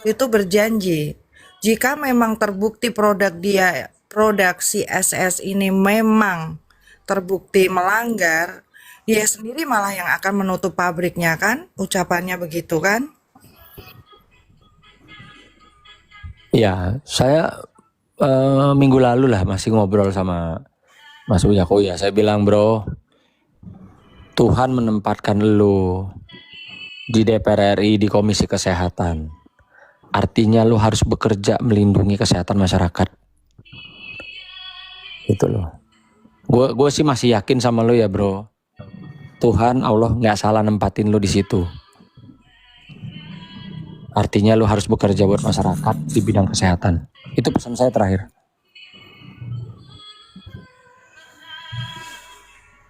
itu berjanji, jika memang terbukti produk si SS ini memang terbukti melanggar, dia sendiri malah yang akan menutup pabriknya kan? Ucapannya begitu kan? Ya, saya minggu lalu lah masih ngobrol sama Mas Uya Kuya. Saya bilang, bro, Tuhan menempatkan lu di DPR RI di Komisi Kesehatan. Artinya lu harus bekerja melindungi kesehatan masyarakat. Itu loh. Gue sih masih yakin sama lu ya, bro. Tuhan Allah nggak salah nempatin lu di situ. Artinya lu harus bekerja buat masyarakat di bidang kesehatan. Itu pesan saya terakhir.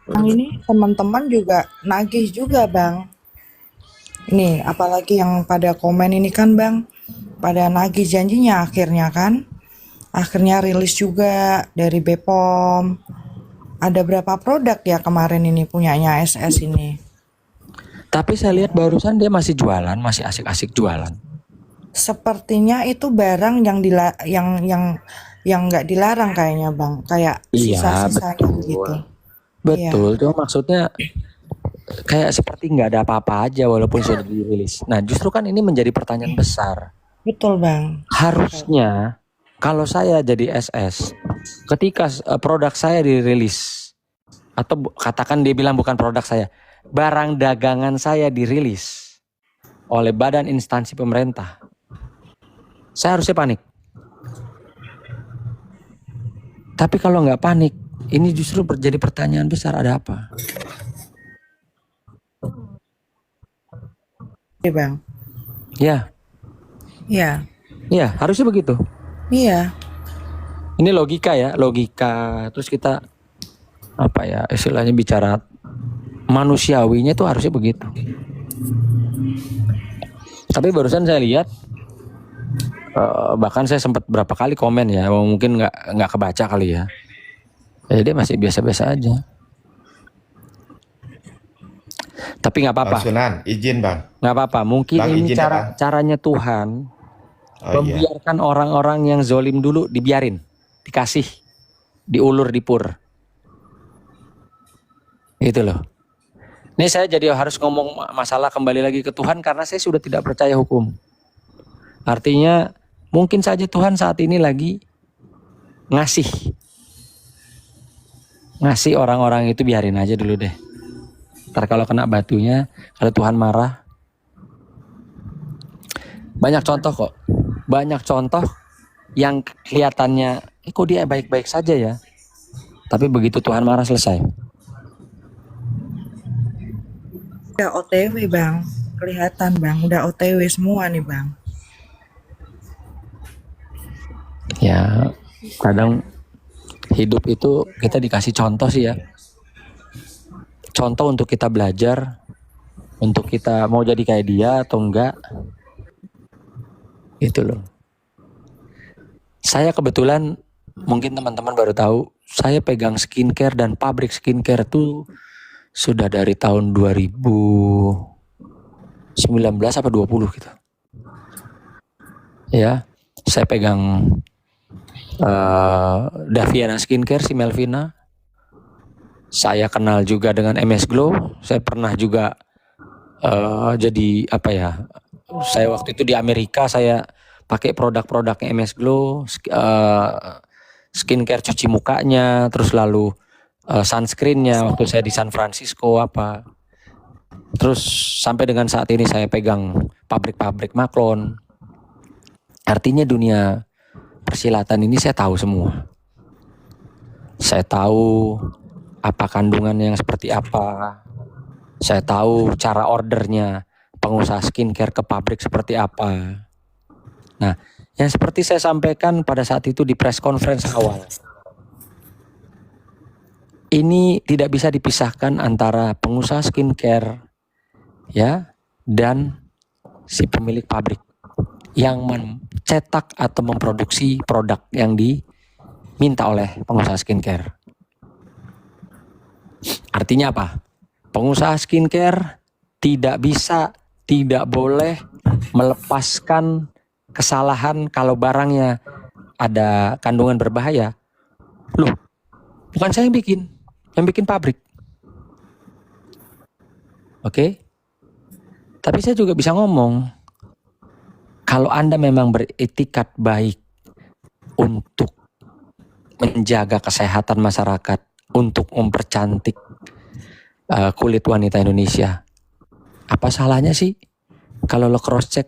Bang, ini teman-teman juga nagih juga Bang. Ini apalagi yang pada komen ini kan Bang, pada nagih janjinya akhirnya kan. Akhirnya rilis juga dari Bepom. Ada berapa produk ya kemarin ini punyanya SS ini? Tapi saya lihat barusan dia masih jualan, masih asik-asik jualan. Sepertinya itu barang yang nggak dilarang kayaknya Bang, kayak Iya, sisa-sisanya betul. begitu. Iya, Betul, cuma maksudnya kayak seperti nggak ada apa-apa aja walaupun sudah dirilis. Nah, justru kan ini menjadi pertanyaan besar. betul Bang. Harusnya kalau saya jadi SS, ketika produk saya dirilis, atau katakan dia bilang bukan produk saya, barang dagangan saya dirilis oleh badan instansi pemerintah, saya harusnya panik. Tapi kalau nggak panik, ini justru jadi pertanyaan besar, ada apa? Iya Bang. Ya, Iya, ya harusnya begitu. iya. Ini logika ya, logika. Terus kita apa ya istilahnya bicara manusiawinya tuh harusnya begitu. Tapi barusan saya lihat, bahkan saya sempat berapa kali komen ya, mungkin nggak kebaca kali ya. Dia masih biasa-biasa aja. Tapi nggak apa-apa. Bang Sunan, izin bang. Nggak apa-apa. Mungkin Bang ini izin ya bang. caranya Tuhan Oh iya. membiarkan orang-orang yang zolim dulu dibiarin, dikasih, diulur dipur. Gitu loh. Ini saya jadi harus ngomong masalah kembali lagi ke Tuhan karena saya sudah tidak percaya hukum. Artinya mungkin saja Tuhan saat ini lagi ngasih orang-orang itu, biarin aja dulu deh. Ntar kalau kena batunya, kalau Tuhan marah. Banyak contoh kok. Banyak contoh yang kelihatannya kok dia baik-baik saja ya. Tapi begitu Tuhan marah selesai. Udah OTW Bang, kelihatan Bang, udah OTW semua nih Bang. Ya, kadang hidup itu kita dikasih contoh sih ya. Contoh untuk kita belajar, untuk kita mau jadi kayak dia atau enggak. Itu loh. Saya kebetulan, mungkin teman-teman baru tahu, saya pegang skincare dan pabrik skincare tuh sudah dari tahun 2019 apa 20 gitu. Ya, saya pegang Daviana Skincare, si Melvina. Saya kenal juga dengan MS Glow. Saya pernah juga jadi apa ya? Saya waktu itu di Amerika saya pakai produk-produknya MS Glow, skincare cuci mukanya, terus lalu sunscreennya waktu saya di San Francisco apa. Terus sampai dengan saat ini saya pegang pabrik-pabrik Maklon. Artinya dunia persilatan ini saya tahu semua. Saya tahu apa kandungannya yang seperti apa. Saya tahu cara ordernya pengusaha skincare ke pabrik seperti apa. Nah, yang seperti saya sampaikan pada saat itu di press conference awal. Ini tidak bisa dipisahkan antara pengusaha skincare ya dan si pemilik pabrik yang mencetak atau memproduksi produk yang diminta oleh pengusaha skincare. Artinya apa? Pengusaha skincare tidak boleh melepaskan kesalahan kalau barangnya ada kandungan berbahaya. Loh, bukan saya yang bikin pabrik. Oke? Tapi saya juga bisa ngomong, kalau Anda memang beretikat baik untuk menjaga kesehatan masyarakat, untuk mempercantik kulit wanita Indonesia, apa salahnya sih kalau lo cross check,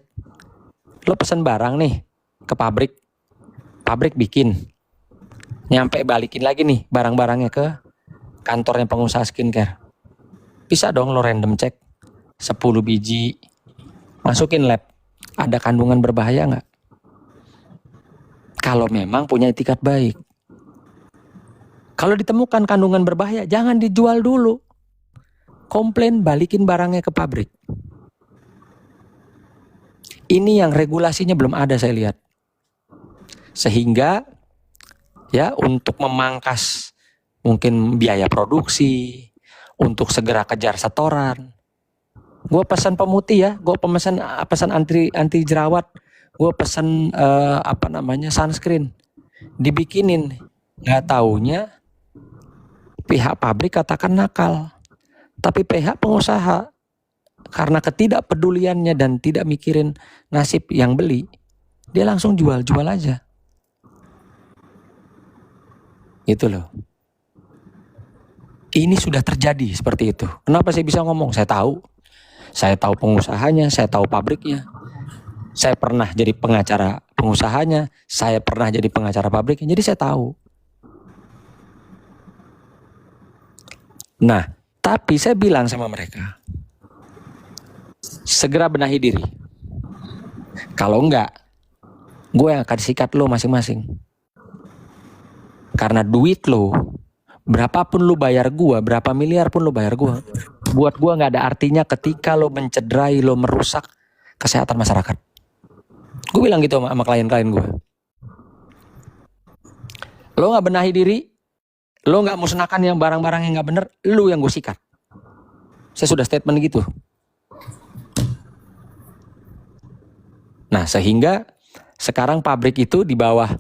lo pesen barang nih ke pabrik bikin, nyampe balikin lagi nih barang-barangnya ke kantornya pengusaha skincare, bisa dong lo random cek 10 biji, masukin lab, ada kandungan berbahaya nggak? Kalau memang punya etikat baik. Kalau ditemukan kandungan berbahaya, jangan dijual dulu. Komplain, balikin barangnya ke pabrik. Ini yang regulasinya belum ada saya lihat. Sehingga ya untuk memangkas mungkin biaya produksi, untuk segera kejar setoran. Gue pesan pemutih ya, gue pesan anti jerawat, gue pesan sunscreen, dibikinin, nggak taunya pihak pabrik katakan nakal, tapi pihak pengusaha karena ketidakpeduliannya dan tidak mikirin nasib yang beli, dia langsung jual aja. Gitu loh. Ini sudah terjadi seperti itu. Kenapa saya bisa ngomong? Saya tahu pengusahanya, saya tahu pabriknya. Saya pernah jadi pengacara pengusahanya, saya pernah jadi pengacara pabriknya, jadi saya tahu. Nah, tapi saya bilang sama mereka, segera benahi diri. Kalau enggak, gue yang akan sikat lo masing-masing. Karena duit lo, berapapun lo bayar gue, berapa miliar pun lo bayar gue, buat gue gak ada artinya ketika lo mencederai, lo merusak kesehatan masyarakat. Gue bilang gitu sama klien-klien gue. Lo gak benahi diri, lo gak musnahkan yang barang-barang yang gak bener, lo yang gue sikat. Saya sudah statement gitu. Nah, sehingga sekarang pabrik itu di bawah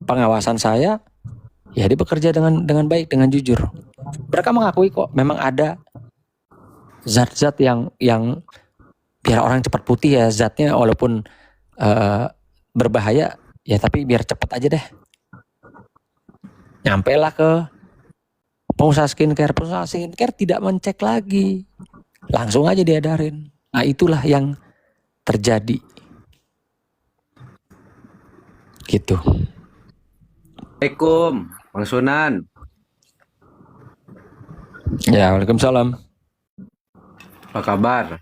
pengawasan saya, ya dia bekerja dengan baik, dengan jujur. Mereka mengakui kok memang ada zat-zat yang biar orang cepat putih ya zatnya, walaupun berbahaya ya, tapi biar cepat aja deh. Nyampe lah ke pengusaha skincare tidak mencek lagi, langsung aja diedarin. Nah, itulah yang terjadi. Gitu. Assalamualaikum, Bang Sunan. Ya, waalaikumsalam. Apa kabar?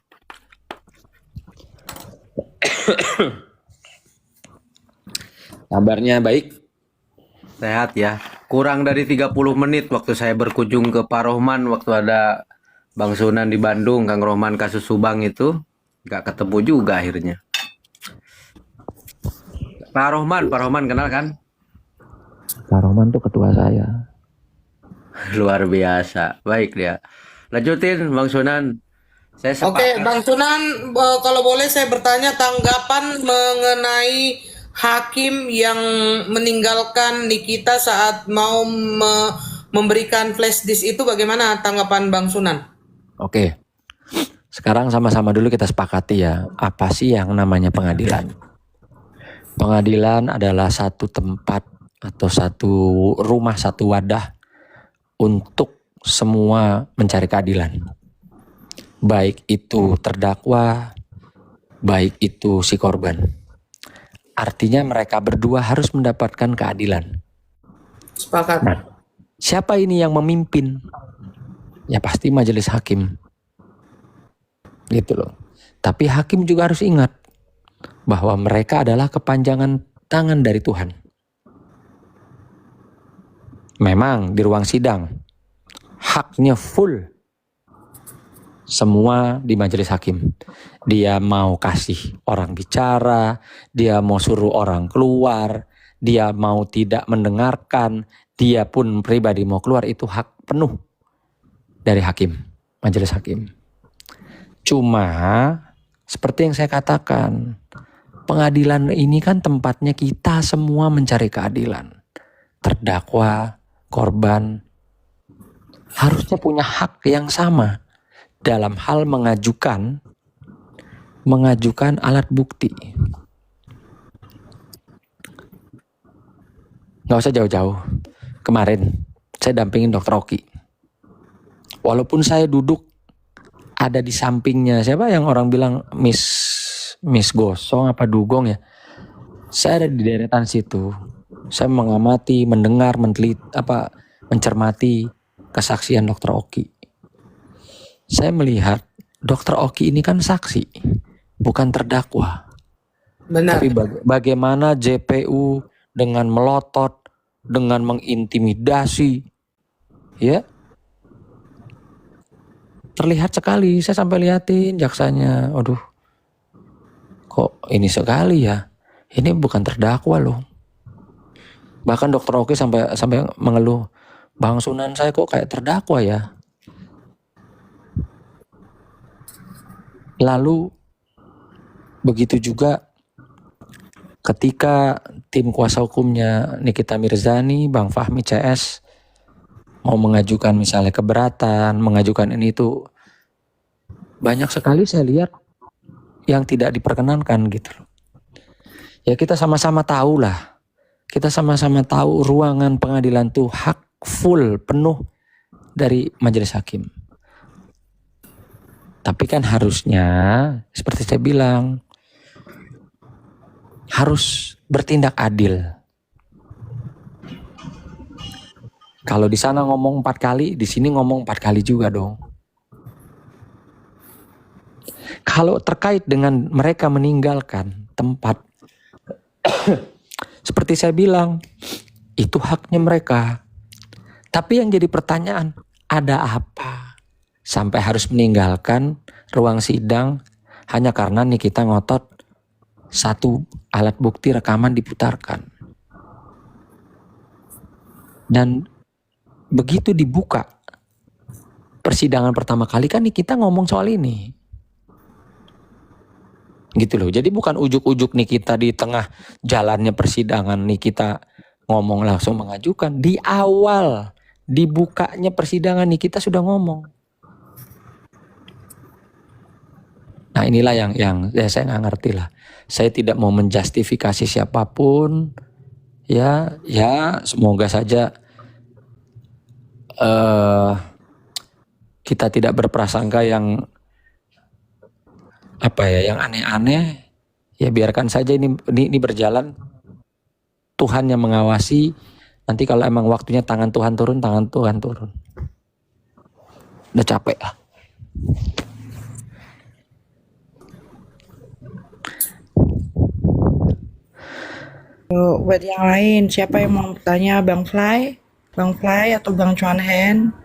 Kabarnya baik. Sehat ya. Kurang dari 30 menit waktu saya berkunjung ke Pak Rohman waktu ada Bang Sunan di Bandung, Kang Rohman kasus Subang itu. Gak ketemu juga akhirnya. Pak Rohman kenal kan? Pak Rohman tuh ketua saya. Luar biasa. Baik dia. Lanjutin Bang Sunan. Saya Oke, sepakat. Bang Sunan, kalau boleh saya bertanya tanggapan mengenai hakim yang meninggalkan Nikita saat mau memberikan flash disk itu, bagaimana tanggapan Bang Sunan? Oke. Sekarang sama-sama dulu kita sepakati ya, apa sih yang namanya pengadilan? Pengadilan adalah satu tempat atau satu rumah, satu wadah untuk semua mencari keadilan. Baik itu terdakwa, baik itu si korban. Artinya mereka berdua harus mendapatkan keadilan. Sepakat. Nah, siapa ini yang memimpin? Ya pasti majelis hakim. Gitu loh. Tapi hakim juga harus ingat bahwa mereka adalah kepanjangan tangan dari Tuhan. Memang di ruang sidang haknya full semua di majelis hakim. Dia mau kasih orang bicara, dia mau suruh orang keluar, dia mau tidak mendengarkan, dia pun pribadi mau keluar, itu hak penuh dari hakim, majelis hakim. Cuma seperti yang saya katakan, pengadilan ini kan tempatnya kita semua mencari keadilan. Terdakwa, korban, harusnya punya hak yang sama dalam hal mengajukan alat bukti. Nggak usah jauh-jauh. Kemarin saya dampingin Dokter Oki. Walaupun saya duduk ada di sampingnya, siapa yang orang bilang Miss Gosong apa Dugong ya? Saya ada di deretan situ. Saya mengamati, mendengar, mencermati kesaksian Dokter Oki. Saya melihat Dokter Oki ini kan saksi, bukan terdakwa. Benar. Tapi bagaimana JPU dengan melotot, dengan mengintimidasi, ya terlihat sekali. Saya sampai liatin jaksanya, aduh, kok ini sekali ya? Ini bukan terdakwa loh. Bahkan Dokter Oki sampai mengeluh, Bang Sunan saya kok kayak terdakwa ya. Lalu begitu juga ketika tim kuasa hukumnya Nikita Mirzani, Bang Fahmi CS mau mengajukan misalnya keberatan, mengajukan ini itu, banyak sekali saya lihat yang tidak diperkenankan gitu loh. Ya kita sama-sama tahu lah. Kita sama-sama tahu ruangan pengadilan itu hak full, penuh dari majelis hakim. Tapi kan harusnya, seperti saya bilang, harus bertindak adil. Kalau di sana ngomong 4 kali, di sini ngomong 4 kali juga dong. Kalau terkait dengan mereka meninggalkan tempat, seperti saya bilang, itu haknya mereka. Tapi yang jadi pertanyaan, ada apa sampai harus meninggalkan ruang sidang hanya karena Nikita ngotot satu alat bukti rekaman diputarkan. Dan begitu dibuka persidangan pertama kali kan Nikita ngomong soal ini. Gitu loh. Jadi bukan ujuk-ujuk Nikita di tengah jalannya persidangan Nikita ngomong langsung mengajukan. Di awal dibukanya persidangan Nikita sudah ngomong. Nah inilah yang ya saya nggak ngerti lah. Saya tidak mau menjustifikasi siapapun. Ya semoga saja kita tidak berprasangka yang yang aneh-aneh. Ya biarkan saja ini berjalan. Tuhan yang mengawasi. Nanti kalau emang waktunya tangan Tuhan turun. Udah capek lah. Yuk, buat yang lain, siapa yang mau bertanya? Bang Fly? Bang Fly atau Bang Chuan Hen?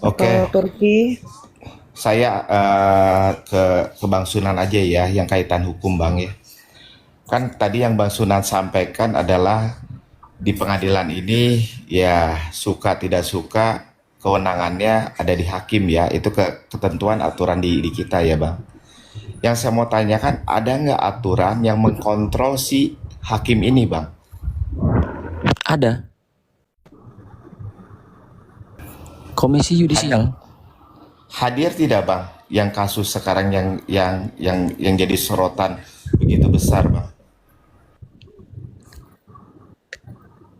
Oke, Atau Turki? saya ke Bang Sunan aja ya, yang kaitan hukum Bang ya. Kan tadi yang Bang Sunan sampaikan adalah di pengadilan ini ya suka tidak suka kewenangannya ada di hakim ya. Itu ketentuan aturan di kita ya Bang. Yang saya mau tanyakan, ada nggak aturan yang mengkontrol si hakim ini Bang? Ada. Komisi Yudisial. Hadir tidak Bang? Yang kasus sekarang yang jadi sorotan begitu besar Bang?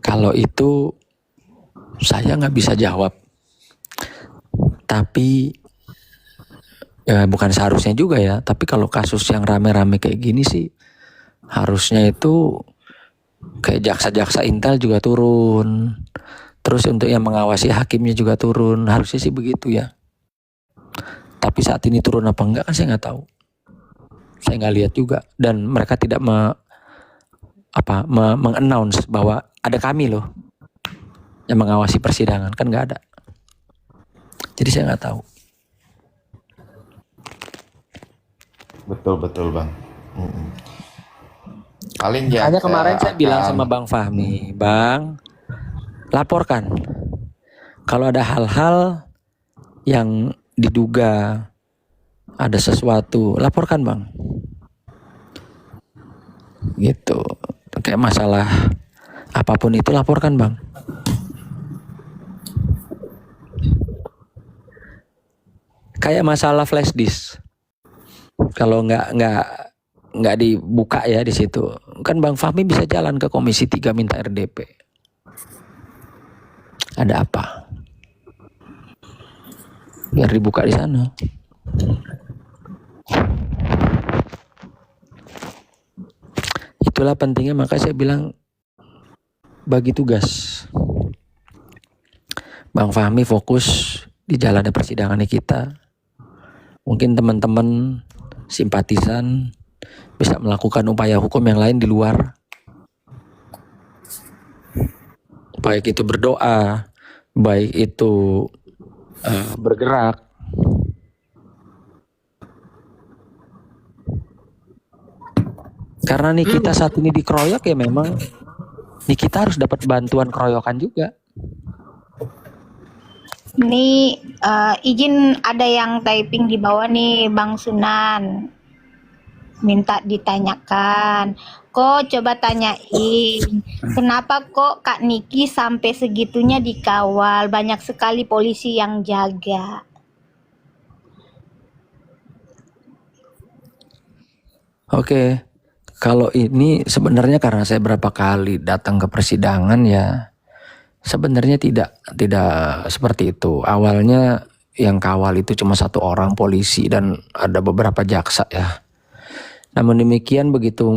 Kalau itu saya nggak bisa jawab. Tapi ya bukan seharusnya juga ya. Tapi kalau kasus yang rame-rame kayak gini sih harusnya itu kayak jaksa-jaksa intel juga turun. Terus untuk yang mengawasi hakimnya juga turun. Harusnya sih begitu ya. Tapi saat ini turun apa enggak kan saya nggak tahu. Saya nggak lihat juga. Dan mereka tidak meng-announce bahwa ada kami loh yang mengawasi persidangan. Kan nggak ada. Jadi saya nggak tahu. Betul Bang. Paling ya. Hanya kemarin saya bilang sama Bang Fahmi, Bang, laporkan kalau ada hal-hal yang diduga ada sesuatu, laporkan Bang. Gitu. Kayak masalah apapun itu laporkan Bang. Kayak masalah flash disk. Kalau nggak dibuka ya di situ, kan Bang Fahmi bisa jalan ke Komisi 3 minta RDP. Ada apa? Biar dibuka di sana. Itulah pentingnya, maka saya bilang bagi tugas. Bang Fahmi fokus di jalannya persidangan kita. Mungkin teman-teman simpatisan bisa melakukan upaya hukum yang lain di luar. Baik itu berdoa, baik itu bergerak. Karena nih kita saat ini dikeroyok ya memang nih kita harus dapat bantuan keroyokan juga. Ini izin ada yang typing di bawah nih Bang Sunan. Minta ditanyakan. Kok coba tanyain, kenapa kok Kak Niki sampai segitunya dikawal? Banyak sekali polisi yang jaga. Oke. Kalau ini sebenarnya karena saya berapa kali datang ke persidangan ya sebenarnya tidak seperti itu. Awalnya yang kawal itu cuma satu orang polisi dan ada beberapa jaksa ya. Namun demikian begitu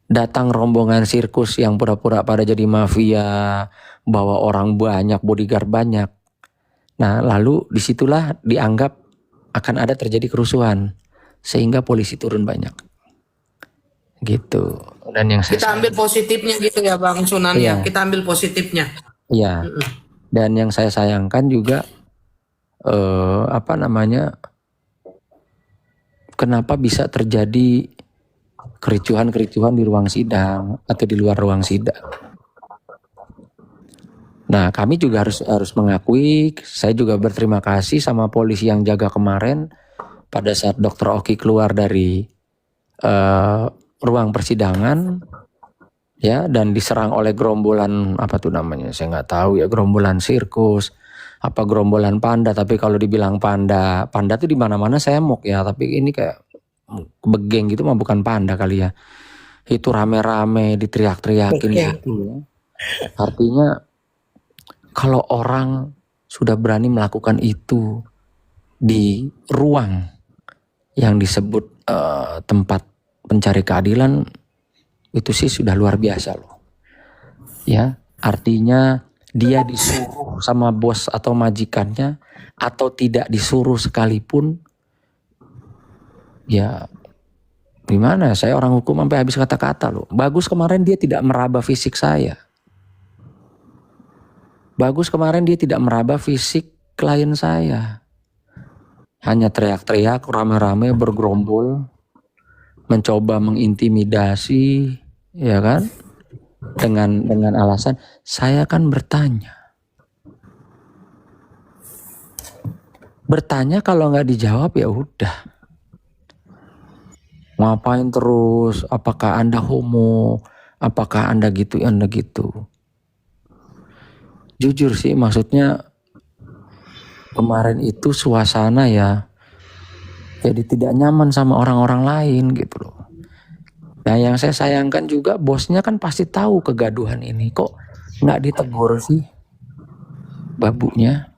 datang rombongan sirkus yang pura-pura pada jadi mafia, bawa orang banyak, bodyguard banyak. Nah lalu disitulah dianggap akan ada terjadi kerusuhan. Sehingga polisi turun banyak. Gitu. Dan yang Kita ambil positifnya gitu ya Bang Sunan ya. Iya. Kita ambil positifnya. Iya. Dan yang saya sayangkan juga kenapa bisa terjadi kericuhan-kericuhan di ruang sidang atau di luar ruang sidang. Nah, kami juga harus mengakui, saya juga berterima kasih sama polisi yang jaga kemarin pada saat Dr. Oki keluar dari ruang persidangan ya dan diserang oleh gerombolan apa tuh namanya saya nggak tahu ya, gerombolan sirkus apa gerombolan panda, tapi kalau dibilang panda tuh di mana-mana semok ya, tapi ini kayak begeng gitu mah bukan panda kali ya, itu rame-rame diteriak-teriakin gitu. Artinya kalau orang sudah berani melakukan itu di ruang yang disebut tempat pencari keadilan, itu sih sudah luar biasa loh. Ya, artinya dia disuruh sama bos atau majikannya atau tidak disuruh sekalipun, ya gimana? Saya orang hukum sampai habis kata-kata loh. Bagus kemarin dia tidak meraba fisik saya. Bagus kemarin dia tidak meraba fisik klien saya. Hanya teriak-teriak, rame-rame bergerombol, mencoba mengintimidasi, ya kan? Dengan alasan saya kan bertanya. Bertanya kalau nggak dijawab ya udah. Ngapain terus? Apakah Anda homo? Apakah Anda gitu? Anda gitu? Jujur sih, maksudnya kemarin itu suasana ya jadi tidak nyaman sama orang-orang lain gitu loh. Nah yang saya sayangkan juga bosnya kan pasti tahu kegaduhan ini, kok nggak ditegur sih babunya?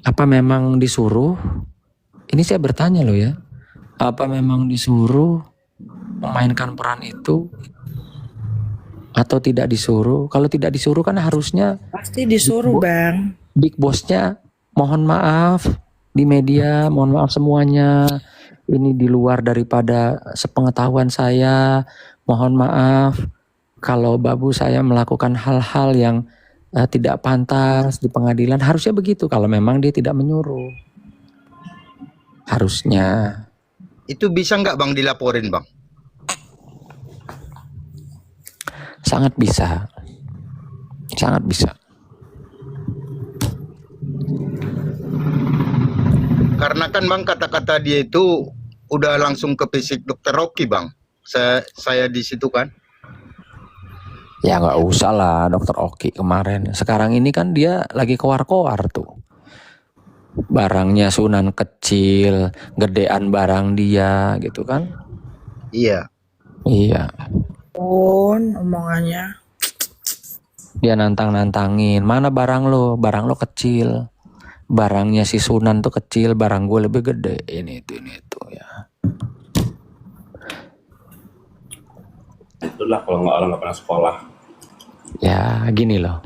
Apa memang disuruh? Ini saya bertanya loh ya, apa memang disuruh memainkan peran itu atau tidak disuruh? Kalau tidak disuruh kan harusnya Pasti disuruh Bang. big bossnya mohon maaf di media, mohon maaf semuanya, ini di luar daripada sepengetahuan saya, mohon maaf kalau babu saya melakukan hal-hal yang tidak pantas di pengadilan. Harusnya begitu kalau memang dia tidak menyuruh. Harusnya. Itu bisa nggak Bang dilaporin Bang? Sangat bisa. Sangat bisa. karena kan bang kata-kata dia itu udah langsung ke fisik dokter Rocky bang. Saya di situ kan. Ya nggak usah lah dokter Oki kemarin. Sekarang ini kan dia lagi keluar-keluar tuh. Barangnya Sunan kecil, gedean barang dia gitu kan. Iya. Iya. Pun omongannya. Dia nantang-nantangin, mana barang lo kecil. Barangnya si Sunan tuh kecil, barang gue lebih gede. Ini itu ya. Itulah kalau orang nggak pernah sekolah. Ya gini loh.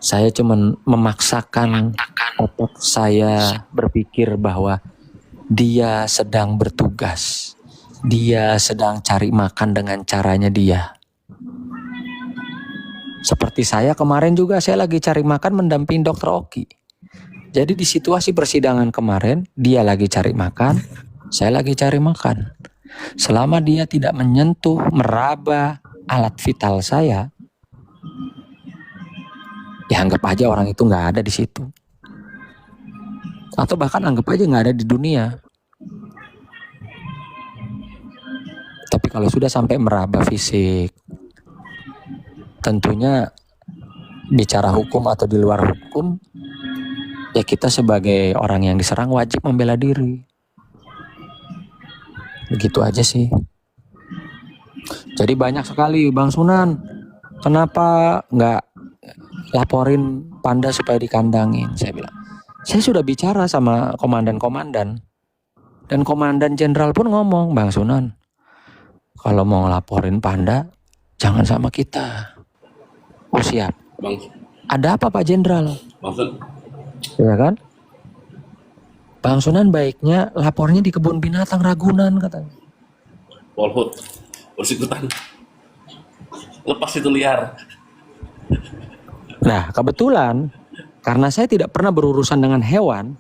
Saya cuman memaksakan otak saya berpikir bahwa dia sedang bertugas. Dia sedang cari makan dengan caranya dia. Seperti saya kemarin juga saya lagi cari makan mendampingi Dokter Oki. Jadi di situasi persidangan kemarin dia lagi cari makan, saya lagi cari makan. Selama dia tidak menyentuh, meraba alat vital saya, ya anggap aja orang itu nggak ada di situ. Atau bahkan anggap aja nggak ada di dunia. Tapi kalau sudah sampai meraba fisik, tentunya bicara hukum atau di luar hukum, ya kita sebagai orang yang diserang wajib membela diri. Begitu aja sih. Jadi banyak sekali Bang Sunan, kenapa nggak laporin Panda supaya dikandangin? Saya bilang, saya sudah bicara sama komandan-komandan. Dan komandan jenderal pun ngomong, Bang Sunan, kalau mau ngelaporin Panda, jangan sama kita. Oh siap. Bang, Ada apa Pak Jenderal? maksud Ya kan? Bang Sunan baiknya lapornya di kebun binatang Ragunan katanya. Polhut bersikutan. Lepas itu liar. Nah kebetulan karena saya tidak pernah berurusan dengan hewan,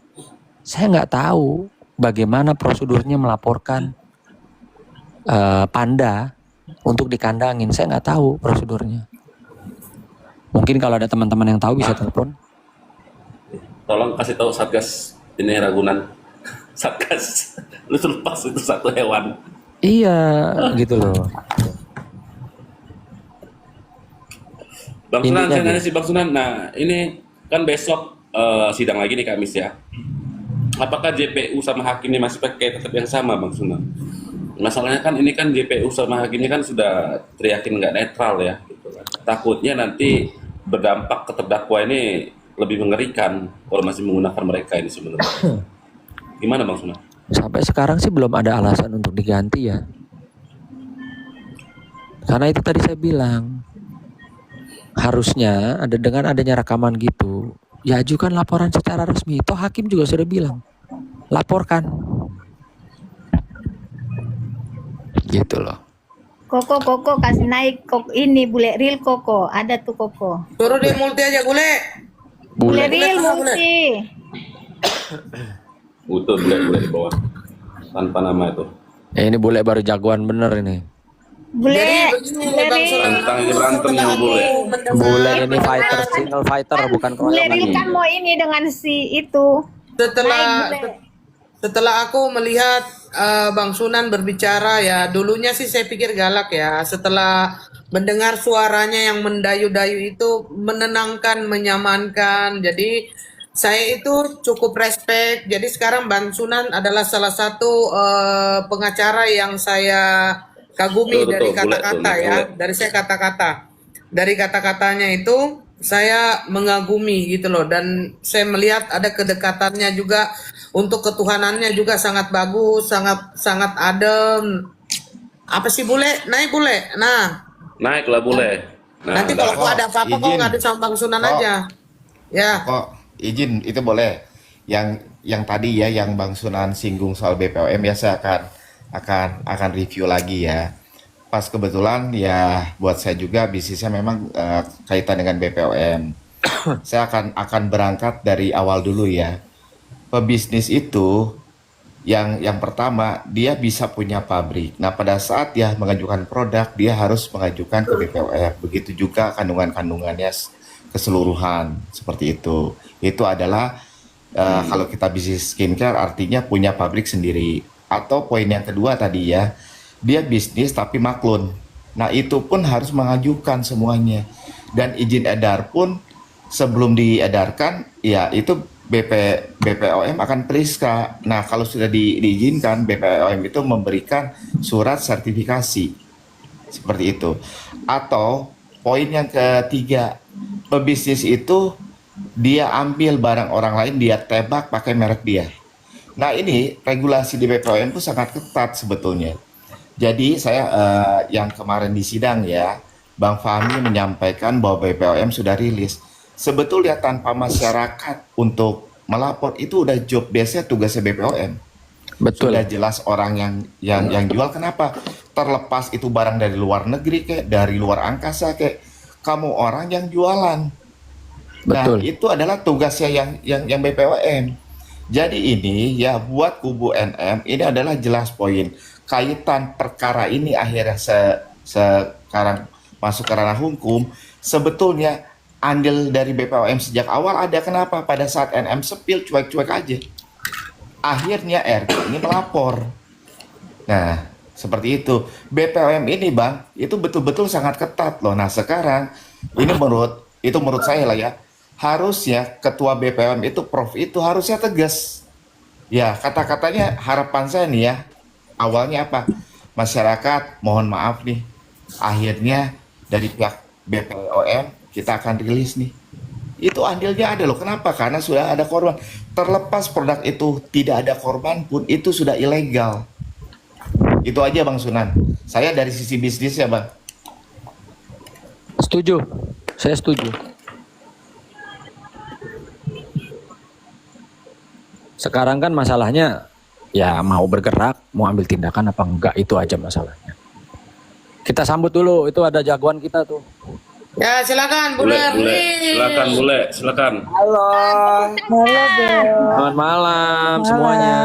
saya nggak tahu bagaimana prosedurnya melaporkan panda untuk dikandangin. Saya nggak tahu prosedurnya. Mungkin kalau ada teman-teman yang tahu bisa telepon. Tolong kasih tahu Satgas ini Ragunan. Satgas. Lu lepas itu satu hewan. Iya, gitu loh. Bang Sunan, Intinya saya nanya gitu. sih Bang Sunan. Nah, ini kan besok sidang lagi nih Kamis ya. Apakah JPU sama hakimnya masih pakai tetap yang sama Bang Sunan? Masalahnya kan ini kan JPU sama hakimnya kan sudah teriakin nggak netral ya. Gitu kan. Takutnya nanti berdampak ke terdakwa ini lebih mengerikan kalau masih menggunakan mereka ini sebenarnya. Gimana Bang Sunan? Sampai sekarang sih belum ada alasan untuk diganti ya. Karena itu tadi saya bilang, harusnya ada dengan adanya rekaman gitu, ya ajukan laporan secara resmi. Toh hakim juga sudah bilang, laporkan. Gitu loh. Koko kasih naik ini bule real Koko. Ada tuh Koko. Suruh dia multi aja, Bule. Bule Bule. real Bule, Bule. multi. Butuh boleh di bawah tanpa nama itu. Ini bule baru jagoan bener ini. Bule, Begini, bule Bang real. Sunan. Tentang ini berantemnya Bule. Bule ini fighter, single fighter bukan Bule real keroyokan. kan mau ini dengan si itu. Setelah Naik, Bule. setelah aku melihat Bang Sunan berbicara ya, dulunya sih saya pikir galak ya. Setelah mendengar suaranya yang mendayu-dayu itu menenangkan, menyamankan. Jadi saya itu cukup respect. Jadi sekarang Bang Sunan adalah salah satu pengacara yang saya kagumi Betul, dari betul, boleh, kata-kata boleh, ya. boleh. Dari saya kata-kata. Dari kata-katanya itu saya mengagumi gitu loh, dan saya melihat ada kedekatannya juga, untuk ketuhanannya juga sangat bagus, sangat sangat adem. Apa sih Bule? Naik Bule. Nah, Naiklah Bule. Nah, nanti kalau kok, ada apa-apa kok izin. ngadu sama Bang Sunan Kok. aja. Ya. Kok izin itu boleh. Yang tadi ya yang Bang Sunan singgung soal BPOM ya saya akan review lagi ya. Pas kebetulan ya buat saya juga bisnisnya memang kaitan dengan BPOM. Saya akan berangkat dari awal dulu ya. Pebisnis itu yang pertama dia bisa punya pabrik. Nah pada saat dia mengajukan produk dia harus mengajukan ke BPOM. Begitu juga kandungan-kandungannya keseluruhan seperti itu. Itu adalah Kalau kita bisnis skincare artinya punya pabrik sendiri. Atau poin yang kedua tadi ya, dia bisnis tapi maklun. Nah itu pun harus mengajukan semuanya. Dan izin edar pun sebelum diedarkan, ya itu BPOM akan periska. Nah kalau sudah diizinkan, BPOM itu memberikan surat sertifikasi. Seperti itu. Atau poin yang ketiga, pebisnis itu dia ambil barang orang lain, dia tebak pakai merek dia. Nah ini regulasi di BPOM itu sangat ketat sebetulnya. Jadi saya yang kemarin di sidang ya, Bang Fahmi menyampaikan bahwa BPOM sudah rilis. Sebetulnya tanpa masyarakat untuk melapor itu udah job desk-nya, tugasnya BPOM. Betul. Sudah jelas orang yang jual. Kenapa? Terlepas itu barang dari luar negeri kayak dari luar angkasa kayak, kamu orang yang jualan. Nah, Betul. itu adalah tugasnya yang BPOM. Jadi ini ya buat kubu NM ini adalah jelas poin kaitan perkara ini akhirnya sekarang masuk ke ranah hukum. Sebetulnya andil dari BPOM sejak awal ada. Kenapa? Pada saat NM sepil cuek-cuek aja. Akhirnya RG ini melapor. Nah, seperti itu. BPOM ini Bang, itu betul-betul sangat ketat loh. Nah, sekarang ini menurut saya lah ya, harusnya ketua BPOM itu Prof itu harusnya tegas. Ya, kata-katanya harapan saya nih ya, awalnya apa? Masyarakat mohon maaf nih, akhirnya dari pihak BPOM kita akan rilis nih. Itu andilnya ada loh. Kenapa? Karena sudah ada korban. Terlepas produk itu tidak ada korban pun, itu sudah ilegal. Itu aja Bang Sunan. Saya dari sisi bisnis ya Bang. Setuju. Saya setuju. Sekarang kan masalahnya ya mau bergerak, mau ambil tindakan apa enggak, itu aja masalahnya. Kita sambut dulu, itu ada jagoan kita tuh. Ya, silakan Bu Bule, Lerli. silakan Bule, silakan. Halo Beb. Selamat malam semuanya.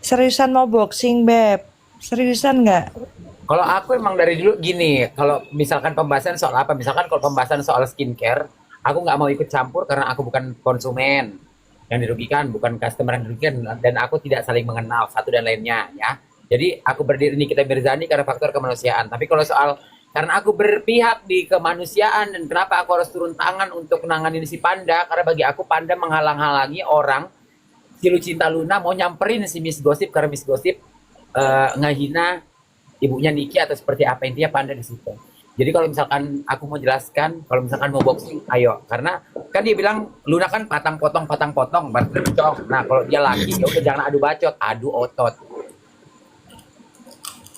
Seriusan mau boxing Beb? Seriusan nggak? Kalau aku emang dari dulu gini, kalau misalkan pembahasan soal apa, misalkan kalau pembahasan soal skincare, aku nggak mau ikut campur karena aku bukan konsumen yang dirugikan, bukan customer yang dirugikan, dan aku tidak saling mengenal satu dan lainnya ya. Jadi aku berdiri Nikita Mirzani karena faktor kemanusiaan. Tapi kalau soal karena aku berpihak di kemanusiaan dan kenapa aku harus turun tangan untuk menangani si Panda, karena bagi aku Panda menghalang-halangi orang si Lucinta Luna mau nyamperin si Miss Gossip karena Miss Gossip ngehina ibunya Niki atau seperti apa, intinya Panda di situ. Jadi kalau misalkan aku mau jelaskan, kalau misalkan mau boxing, ayo. Karena kan dia bilang Luna kan patang potong, bercong. Nah kalau dia laki, ya udah jangan adu bacot, adu otot.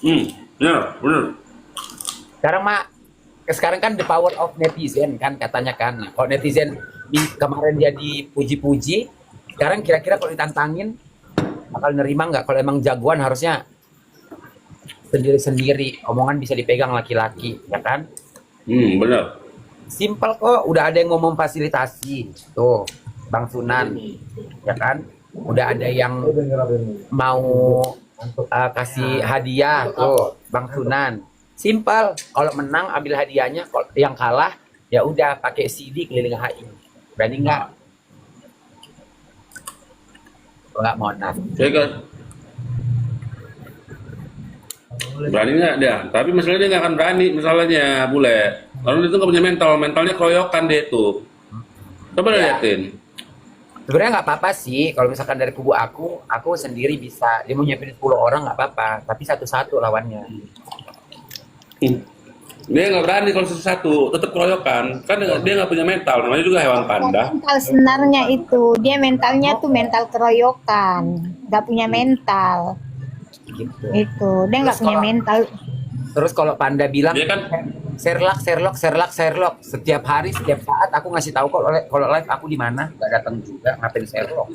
Benar. Sekarang kan the power of netizen kan katanya kan. Nah, kalau netizen kemarin dia dipuji-puji, sekarang kira-kira kalau ditantangin bakal nerima nggak? Kalau emang jagoan harusnya sendiri-sendiri, omongan bisa dipegang laki-laki, ya kan? Benar. Simpel kok, udah ada yang mau memfasilitasi, tuh Bang Sunan, ya kan? Udah ada yang mau kasih hadiah, tuh Bang Sunan. Simpel, kalau menang ambil hadiahnya, kalau yang kalah ya udah pakai CD keliling HI. Berani nggak? Nggak, mohon maaf. Berani nggak dia? Tapi masalahnya dia nggak akan berani, masalahnya Bule. Karena dia tuh nggak punya mentalnya keroyokan dia tuh. Coba liatin. Sebenarnya nggak apa-apa sih, kalau misalkan dari kubu aku sendiri bisa. Dia mau nyiapin 10 orang nggak apa-apa, tapi satu-satu lawannya. Dia nggak berani kalau satu-satu, tetap keroyokan. Kan dia nggak punya mental, namanya juga hewan panda. Mental sebenarnya itu, dia mentalnya tuh mental keroyokan, nggak punya mental. Gitu. Itu, dia nggak Terus punya kalau- mental. Terus kalau Panda bilang Dia kan Sherlock setiap hari setiap saat aku ngasih tahu kalau live aku di mana, nggak datang juga, ngapain Sherlock.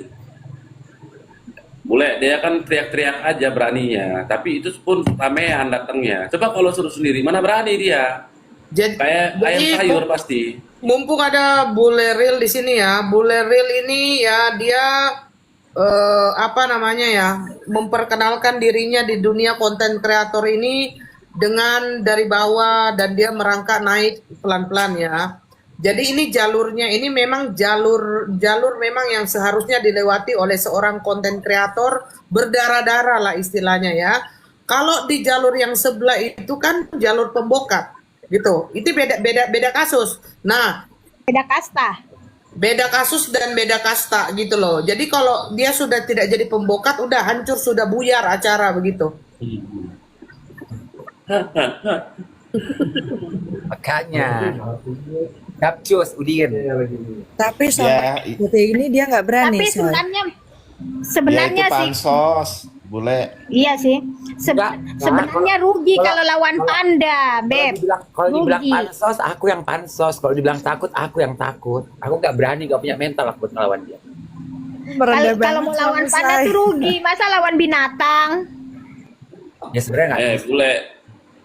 Bule, dia kan teriak-teriak aja beraninya, tapi itu pun ramean datangnya. Coba kalau suruh sendiri, mana berani dia? Kayak ayam sayur pasti. Mumpung ada Bu Leril di sini ya, Bu Leril ini ya dia apa namanya ya, memperkenalkan dirinya di dunia konten kreator ini dengan dari bawah dan dia merangkak naik pelan-pelan ya. Jadi ini jalurnya ini memang jalur memang yang seharusnya dilewati oleh seorang konten kreator berdarah-darah lah istilahnya ya. Kalau di jalur yang sebelah itu kan jalur pembokat gitu. Itu beda kasus. Nah, Beda kasta. beda kasus dan beda kasta gitu loh. Jadi kalau dia sudah tidak jadi pembokat, udah hancur, sudah buyar acara begitu. Makanya. Capcus, Udin. Tapi Ya, sama seperti ini dia nggak berani. Tapi Say. ya sebenarnya itu sih, pansos, bule. iya sih. Enggak, Sebenarnya rugi kalau- kalau lawan panda, Beb. Kalau dibilang Rugi. pansos, aku yang pansos. Kalau dibilang takut, aku yang takut. Aku nggak berani, nggak punya mental aku buat melawan dia. Merendah Kalau mau banget lawan kamu, panda Say. tuh rugi, masa lawan binatang? Ya sebenarnya nggak. Bule,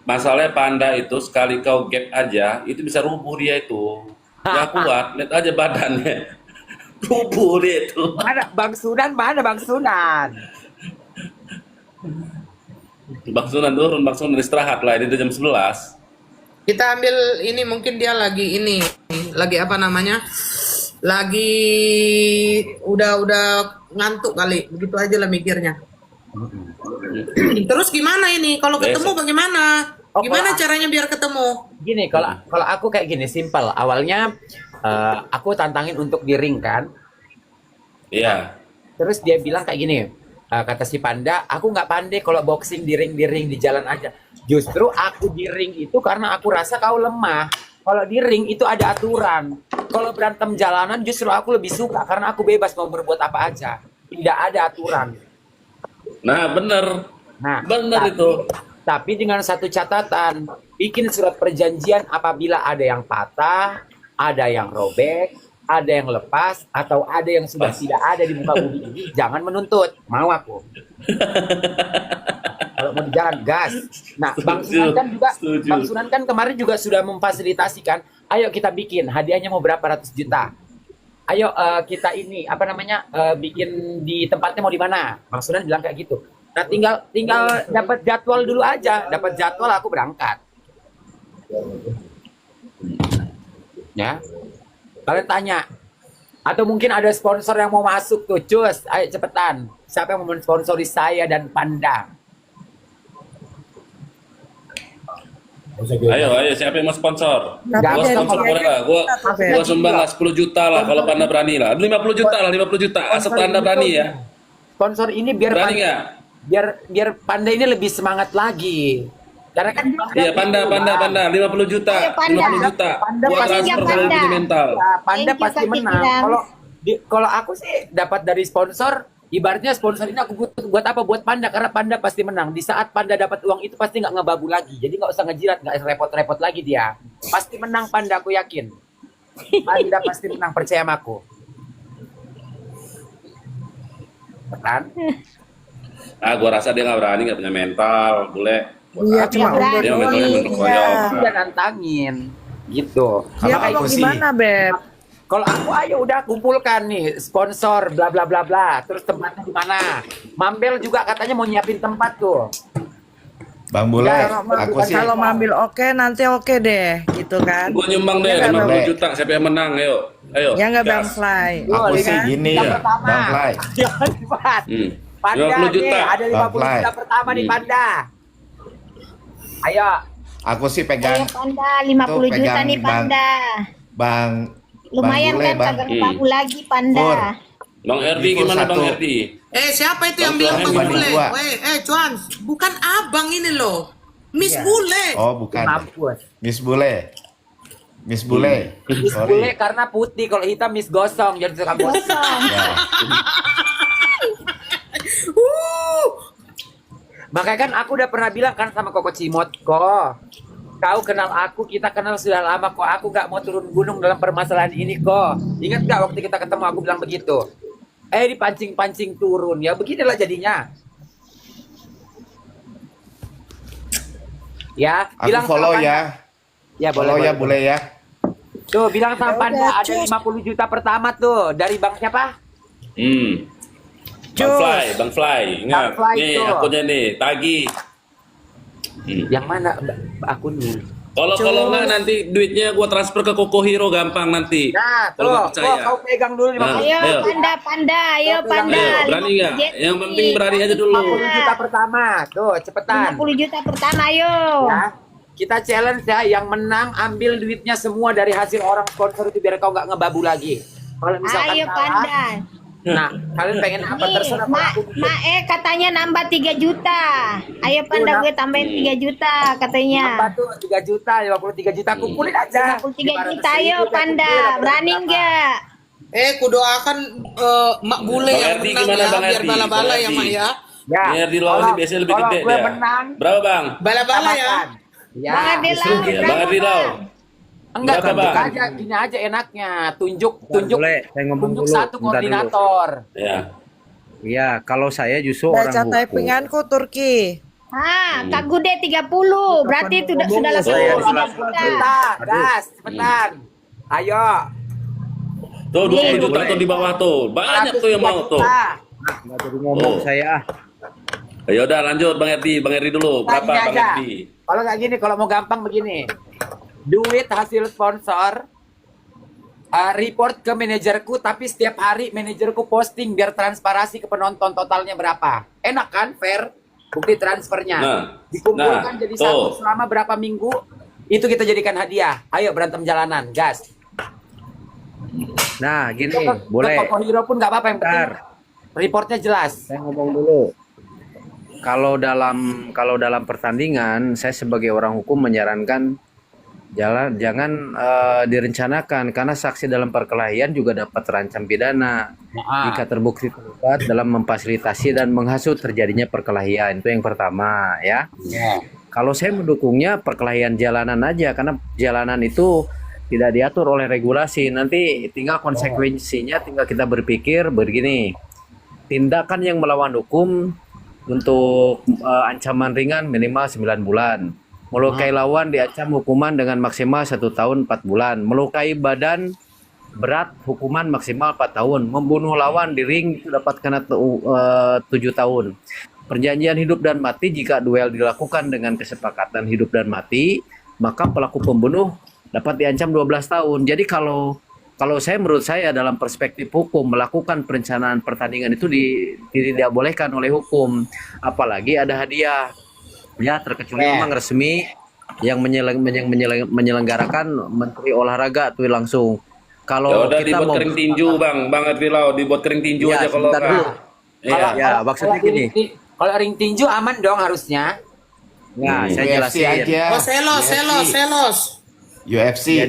masalahnya panda itu sekali kau gap aja, itu bisa rubuh dia itu. Nggak kuat, lihat aja badannya. Rubuh dia itu. Mana Bang Sunan? Mana Bang Sunan? Bang Sunan turun, Bang Sunan istirahat lah, ini udah jam 11. Kita ambil ini mungkin dia lagi ini, lagi apa namanya? Lagi udah ngantuk kali, begitu aja lah mikirnya. Terus gimana ini? Kalau ketemu Besok. bagaimana? Oh, Gimana kalau- caranya biar ketemu? Gini, kalau aku kayak gini, simpel. Awalnya aku tantangin untuk di ring kan. Iya. Terus dia bilang kayak gini, kata si Panda, aku nggak pandai kalau boxing di ring di jalan aja. Justru aku di ring itu karena aku rasa kau lemah. Kalau di ring itu ada aturan. Kalau berantem jalanan justru aku lebih suka karena aku bebas mau berbuat apa aja. Tidak ada aturan. Nah, bener. Nah, Bener tapi- itu. Tapi dengan satu catatan, bikin surat perjanjian apabila ada yang patah, ada yang robek, ada yang lepas, atau ada yang sudah tidak ada di muka bumi ini, jangan menuntut. Mau aku. Kalau mau di jalan, gas. Nah, Bang Setuju, Sunan kan juga, setuju. Bang Sunan kan kemarin juga sudah memfasilitasikan, ayo kita bikin, hadiahnya mau berapa ratus juta. Ayo kita ini, apa namanya, bikin di tempatnya mau di mana. Bang Sunan bilang kayak gitu. Nah, tinggal dapat jadwal dulu aja. Dapat jadwal aku berangkat. Ya. Kalian tanya. Atau mungkin ada sponsor yang mau masuk tuh, cus. Ayo cepetan. Siapa yang mau mensponsori saya dan Panda? Ayo, siapa yang mau sponsor? Tapi Nggak, Gua dari sponsor dia boleh lah. Gua Beb. sumbang lah 10 juta lah kalau Panda berani lah. 50 juta lah, 50 juta. Asal Panda berani ya. Sponsor ini biar Berani Panda, nggak? biar Panda ini lebih semangat lagi. Karena kan Iya, Panda 50 juta. Ayo, Panda. 50 juta. Panda Buat pasti transfer Panda. kalau punya mental. Ya, Panda Thank you, pasti Kak menang. Kikiran. Kalau aku sih dapat dari sponsor, ibaratnya sponsor ini aku buat apa? Buat Panda karena Panda pasti menang. Di saat Panda dapat uang itu pasti nggak ngebabu lagi. Jadi nggak usah ngejilat, nggak repot-repot lagi dia. Pasti menang Panda, aku yakin. Panda pasti menang, percaya sama aku. Kan? Gua rasa dia nggak berani, nggak punya mental, boleh. Iya, Tapi cuma yang berani. Dia mentalnya Iya. menurut Udah nantangin, gitu. Dia Makanya ngomong sih, gimana, Beb? kalau aku ayo udah kumpulkan nih sponsor bla bla bla bla, terus tempatnya di mana? Mambel juga katanya mau nyiapin tempat tuh. Bang Bule, Kalau aku sih kalau ngambil oke, nanti oke deh, gitu kan? Gua nyumbang deh Ya nggak, 50 Bang? juta. Siapa yang menang? Ayo. Ya nggak, Bang gas. Fly? aku Iya sih kan? gini Yang ya, pertama. Bang Fly. Jangan cepat. Hmm. Panda 50 juta. nih, ada 50 Bang juta Fly. pertama nih Panda. Ayo, Aku sih Ayo pegang Panda, 50 Tuh, juta pegang nih Panda. Bang Lumayan Bule, kan Bang. kagak ngebabu lagi Panda. Pur. Bang Erdi Info gimana Bang satu. Erdi? Siapa itu yang Bang bilang Tuhan Bang banding Bule? dua. Cuan, bukan abang ini loh. Miss Iya. Bule. Oh, bukan. mampus. Miss Bule. Miss Bule. Miss Sorry. Bule karena putih, kalau hitam Miss Gosong, jadi suka bosong. Kosong. Ya. Makanya kan aku udah pernah bilang kan sama Koko Cimot, kau kenal aku, kita kenal sudah lama kok. Aku gak mau turun gunung dalam permasalahan ini kok. Ingat gak waktu kita ketemu aku bilang begitu? Dipancing-pancing turun. Ya beginilah jadinya. Ya, Aku bilang follow sama Panda. ya. Ya Follow boleh, ya, Bule ya. Tuh bilang sama Ya Panda udah, ada cus. 50 juta pertama tuh dari Bang siapa? Bang Fly, Bang Fly. Ingat. Bang Fly Nih tuh. akunnya nih, tagi. Yang mana akunnya? Kalau nggak nanti duitnya gua transfer ke Koko Hero gampang nanti. Nah, Kalau nggak tuh, percaya. kau pegang dulu 50 Nah, Ayo ayo. panda, ayo panda. Ayo, berani nggak? 50 Yang penting berani aja dulu. 50 juta pertama. Tuh, cepetan. 50 juta pertama, ayo. Ya. Kita challenge ya, yang menang ambil duitnya semua dari hasil orang sponsor itu biar kau nggak ngebabu lagi. Kalau misalkan Ayo kalah, panda. nah kalian pengen apa Nih, terserah. Kalau aku katanya nambah 3 juta. Ayo panda, gue tambahin 3 juta katanya. apa tuh 3 juta, 53 juta kumpulin aja. 53 juta, ayo panda. Berani nggak? Kudoakan Mak Bule Bang yang Erdi menang gimana, ya, Bang biar Erdi? bala-bala Bang ya Erdi. Mak ya. Ya. Biar di lawan ini biasanya lebih kalau gede gue ya. menang, Berapa bang? Bala-bala ya. tambahkan. Ya. Bang Ade Lau, Ya, Bang berapa, Erdi Lau. Bang? Enggak, Berapa, tunjuk Bang? aja, gini aja enaknya. Tunjuk Boleh, saya ngomong tunjuk dulu. satu Bentar dulu. koordinator. Ya. Iya, kalau saya justru Baca orang hukum. typinganku Turki. Kak Gude 30. Berarti itu sudah langsung Saya 3 juta. Cepetan, gas, cepetan. Ayo. Tuh 20 juta tuh di bawah tuh. Banyak tuh yang mau tuh. Nggak jadi ngomong Oh. saya ah. Ya udah lanjut Bang Erdi dulu. Nah, Berapa gini Bang aja. Erdi? Kalau nggak gini, kalau mau gampang begini. Duit hasil sponsor report ke manajerku, tapi setiap hari manajerku posting biar transparasi ke penonton totalnya berapa. Enak kan? Fair. Bukti transfernya. Nah, Dikumpulkan jadi tuh. satu selama berapa minggu, itu kita jadikan hadiah. Ayo berantem jalanan, gas. Nah, gini, Ke boleh. Koko Hero pun nggak apa-apa, yang penting Bentar. reportnya jelas. Saya ngomong dulu. Kalau dalam pertandingan, saya sebagai orang hukum menyarankan jangan direncanakan karena saksi dalam perkelahian juga dapat terancam pidana jika terbukti terlibat dalam memfasilitasi dan menghasut terjadinya perkelahian. Itu yang pertama ya. Kalau saya mendukungnya perkelahian jalanan aja karena jalanan itu tidak diatur oleh regulasi. Nanti tinggal konsekuensinya tinggal kita berpikir begini. Tindakan yang melawan hukum untuk ancaman ringan minimal 9 bulan. Melukai lawan diancam hukuman dengan maksimal 1 tahun 4 bulan. Melukai badan berat hukuman maksimal 4 tahun. Membunuh lawan di ring itu dapat kena 7 tahun. Perjanjian hidup dan mati jika duel dilakukan dengan kesepakatan hidup dan mati, maka pelaku pembunuh dapat diancam 12 tahun. Jadi kalau menurut saya dalam perspektif hukum melakukan perencanaan pertandingan itu tidak bolehkan oleh hukum, apalagi ada hadiah. Ya, terkecuali memang resmi yang menyelenggarakan Menteri Olahraga tuh langsung. Ya Kalau udah kita dibuat mau kering tinju Bang Erdi Lau, dibuat kering tinju Ya, aja kalau sebentar dulu. nggak. Iya. maksudnya gini. Kalau ring tinju aman dong harusnya. Nah, saya UFC jelasin. aja. Oh, selos. UFC.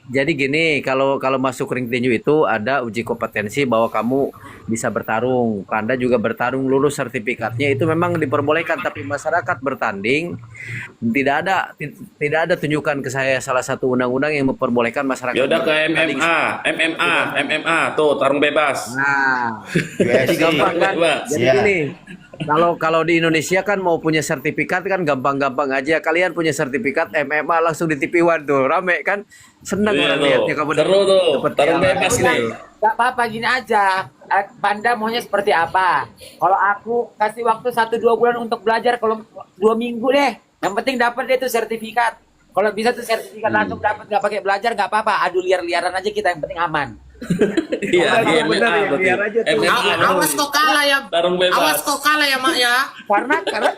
Jadi gini, kalau masuk ring tinju itu ada uji kompetensi bahwa kamu bisa bertarung. Anda juga bertarung lulus sertifikatnya itu memang diperbolehkan, tapi masyarakat bertanding tidak ada tunjukkan ke saya salah satu undang-undang yang memperbolehkan masyarakat. Ya udah ke bertanding. MMA tuh tarung bebas. Nah, jadi UFC. gampang kan? Bebas. Jadi Ya. gini, kalau di Indonesia kan mau punya sertifikat kan gampang-gampang aja. Kalian punya sertifikat MMA langsung di TV One tuh, rame kan? Senang Iya orang tuh. lihatnya kamu Seru tuh. dapat Tarung piala. bebas nih. Gak apa-apa, gini aja. Panda maunya seperti apa? Kalau aku kasih waktu 1-2 bulan untuk belajar, kalau 2 minggu deh. Yang penting dapat deh tuh sertifikat. Kalau bisa tuh sertifikat langsung dapat, nggak pakai belajar nggak apa-apa. Adu liar-liaran aja kita, yang penting aman. Iya, di bener MMA ya, berarti. biar aja tuh. MMA. Awas kok kalah ya. Tarung bebas. Awas kok kalah ya, Mak ya. Karena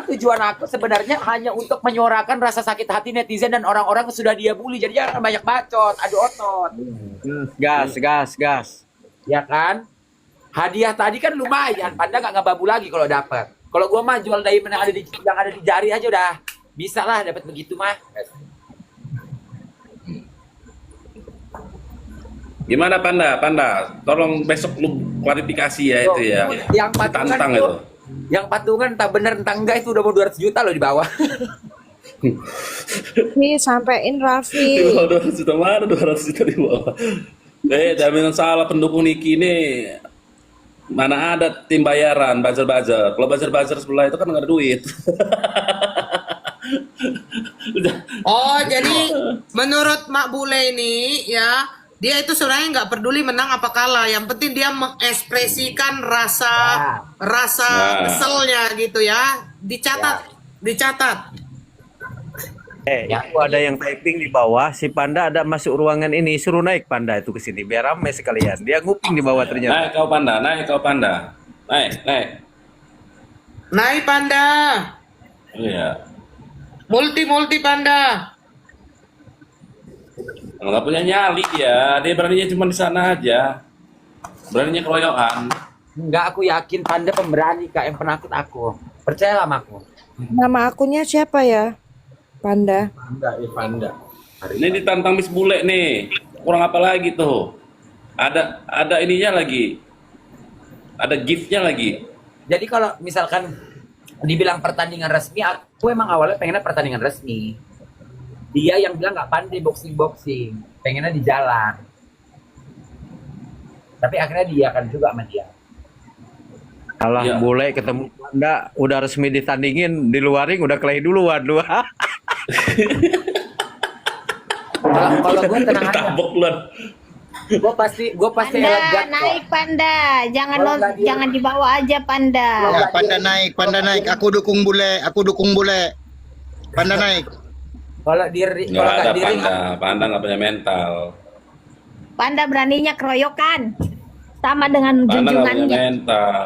tujuan aku sebenarnya hanya untuk menyuarakan rasa sakit hati netizen dan orang-orang yang sudah dia bully. Jadi jangan banyak bacot, adu otot. Gas. Ya kan? Hadiah tadi kan lumayan. Panda nggak ngebabu lagi kalau dapat. Kalau gua mah jual diamond yang ada di jari aja udah bisa lah dapat begitu mah. Gimana Panda? Tolong besok lu klarifikasi ya itu ya. Yang patungan Tantang itu, itu. yang patungan tak bener entah enggak itu udah mau 200 juta loh di bawah. Nih, sampein Raffi. Di bawah 200 juta mana 200 juta di bawah. Jaminan salah pendukung Niki ini mana ada tim bayaran buzzer. Kalau buzzer sebelah itu kan nggak ada duit. Oh, jadi menurut Mak Bule ini ya, dia itu sebenarnya nggak peduli menang apa kalah. Yang penting dia mengekspresikan rasa Nah. keselnya gitu ya. Dicatat. Ya, Itu ada yang typing di bawah, si Panda ada masuk ruangan ini, suruh naik Panda itu ke sini biar ramai sekalian. Dia nguping di bawah ternyata. Naik kau Panda, naik kau Panda. Naik, naik. Naik Panda. Iya. Multi Panda. Kalau nggak punya nyali dia beraninya cuma di sana aja. Beraninya keroyokan. enggak, aku yakin Panda pemberani Kak, yang penakut aku. Percayalah sama aku. Nama akunnya siapa ya? Panda. Panda. Ini ditantang Miss Bule nih. Kurang apa lagi tuh? Ada ininya lagi. Ada giftnya lagi. Jadi kalau misalkan dibilang pertandingan resmi, aku emang awalnya pengennya pertandingan resmi. Dia yang bilang nggak pandai boxing, pengennya di jalan. Tapi akhirnya dia kan juga sama dia. Alah, Iya. Bule ketemu Panda udah resmi ditandingin, di luar ring udah kelahi duluan lu. Kalau gue tenang aja, Tabok lu. gue pasti Panda, elegan kok. naik Panda. Jangan Kalau nggak dia- jangan dibawa aja Panda. Ya, Panda naik. Aku dukung bule. Panda naik. Kalau Nggak kalau ada nggak di ring, Panda nggak punya mental. Panda beraninya keroyokan. Sama dengan Panda nggak punya junjungannya. mental.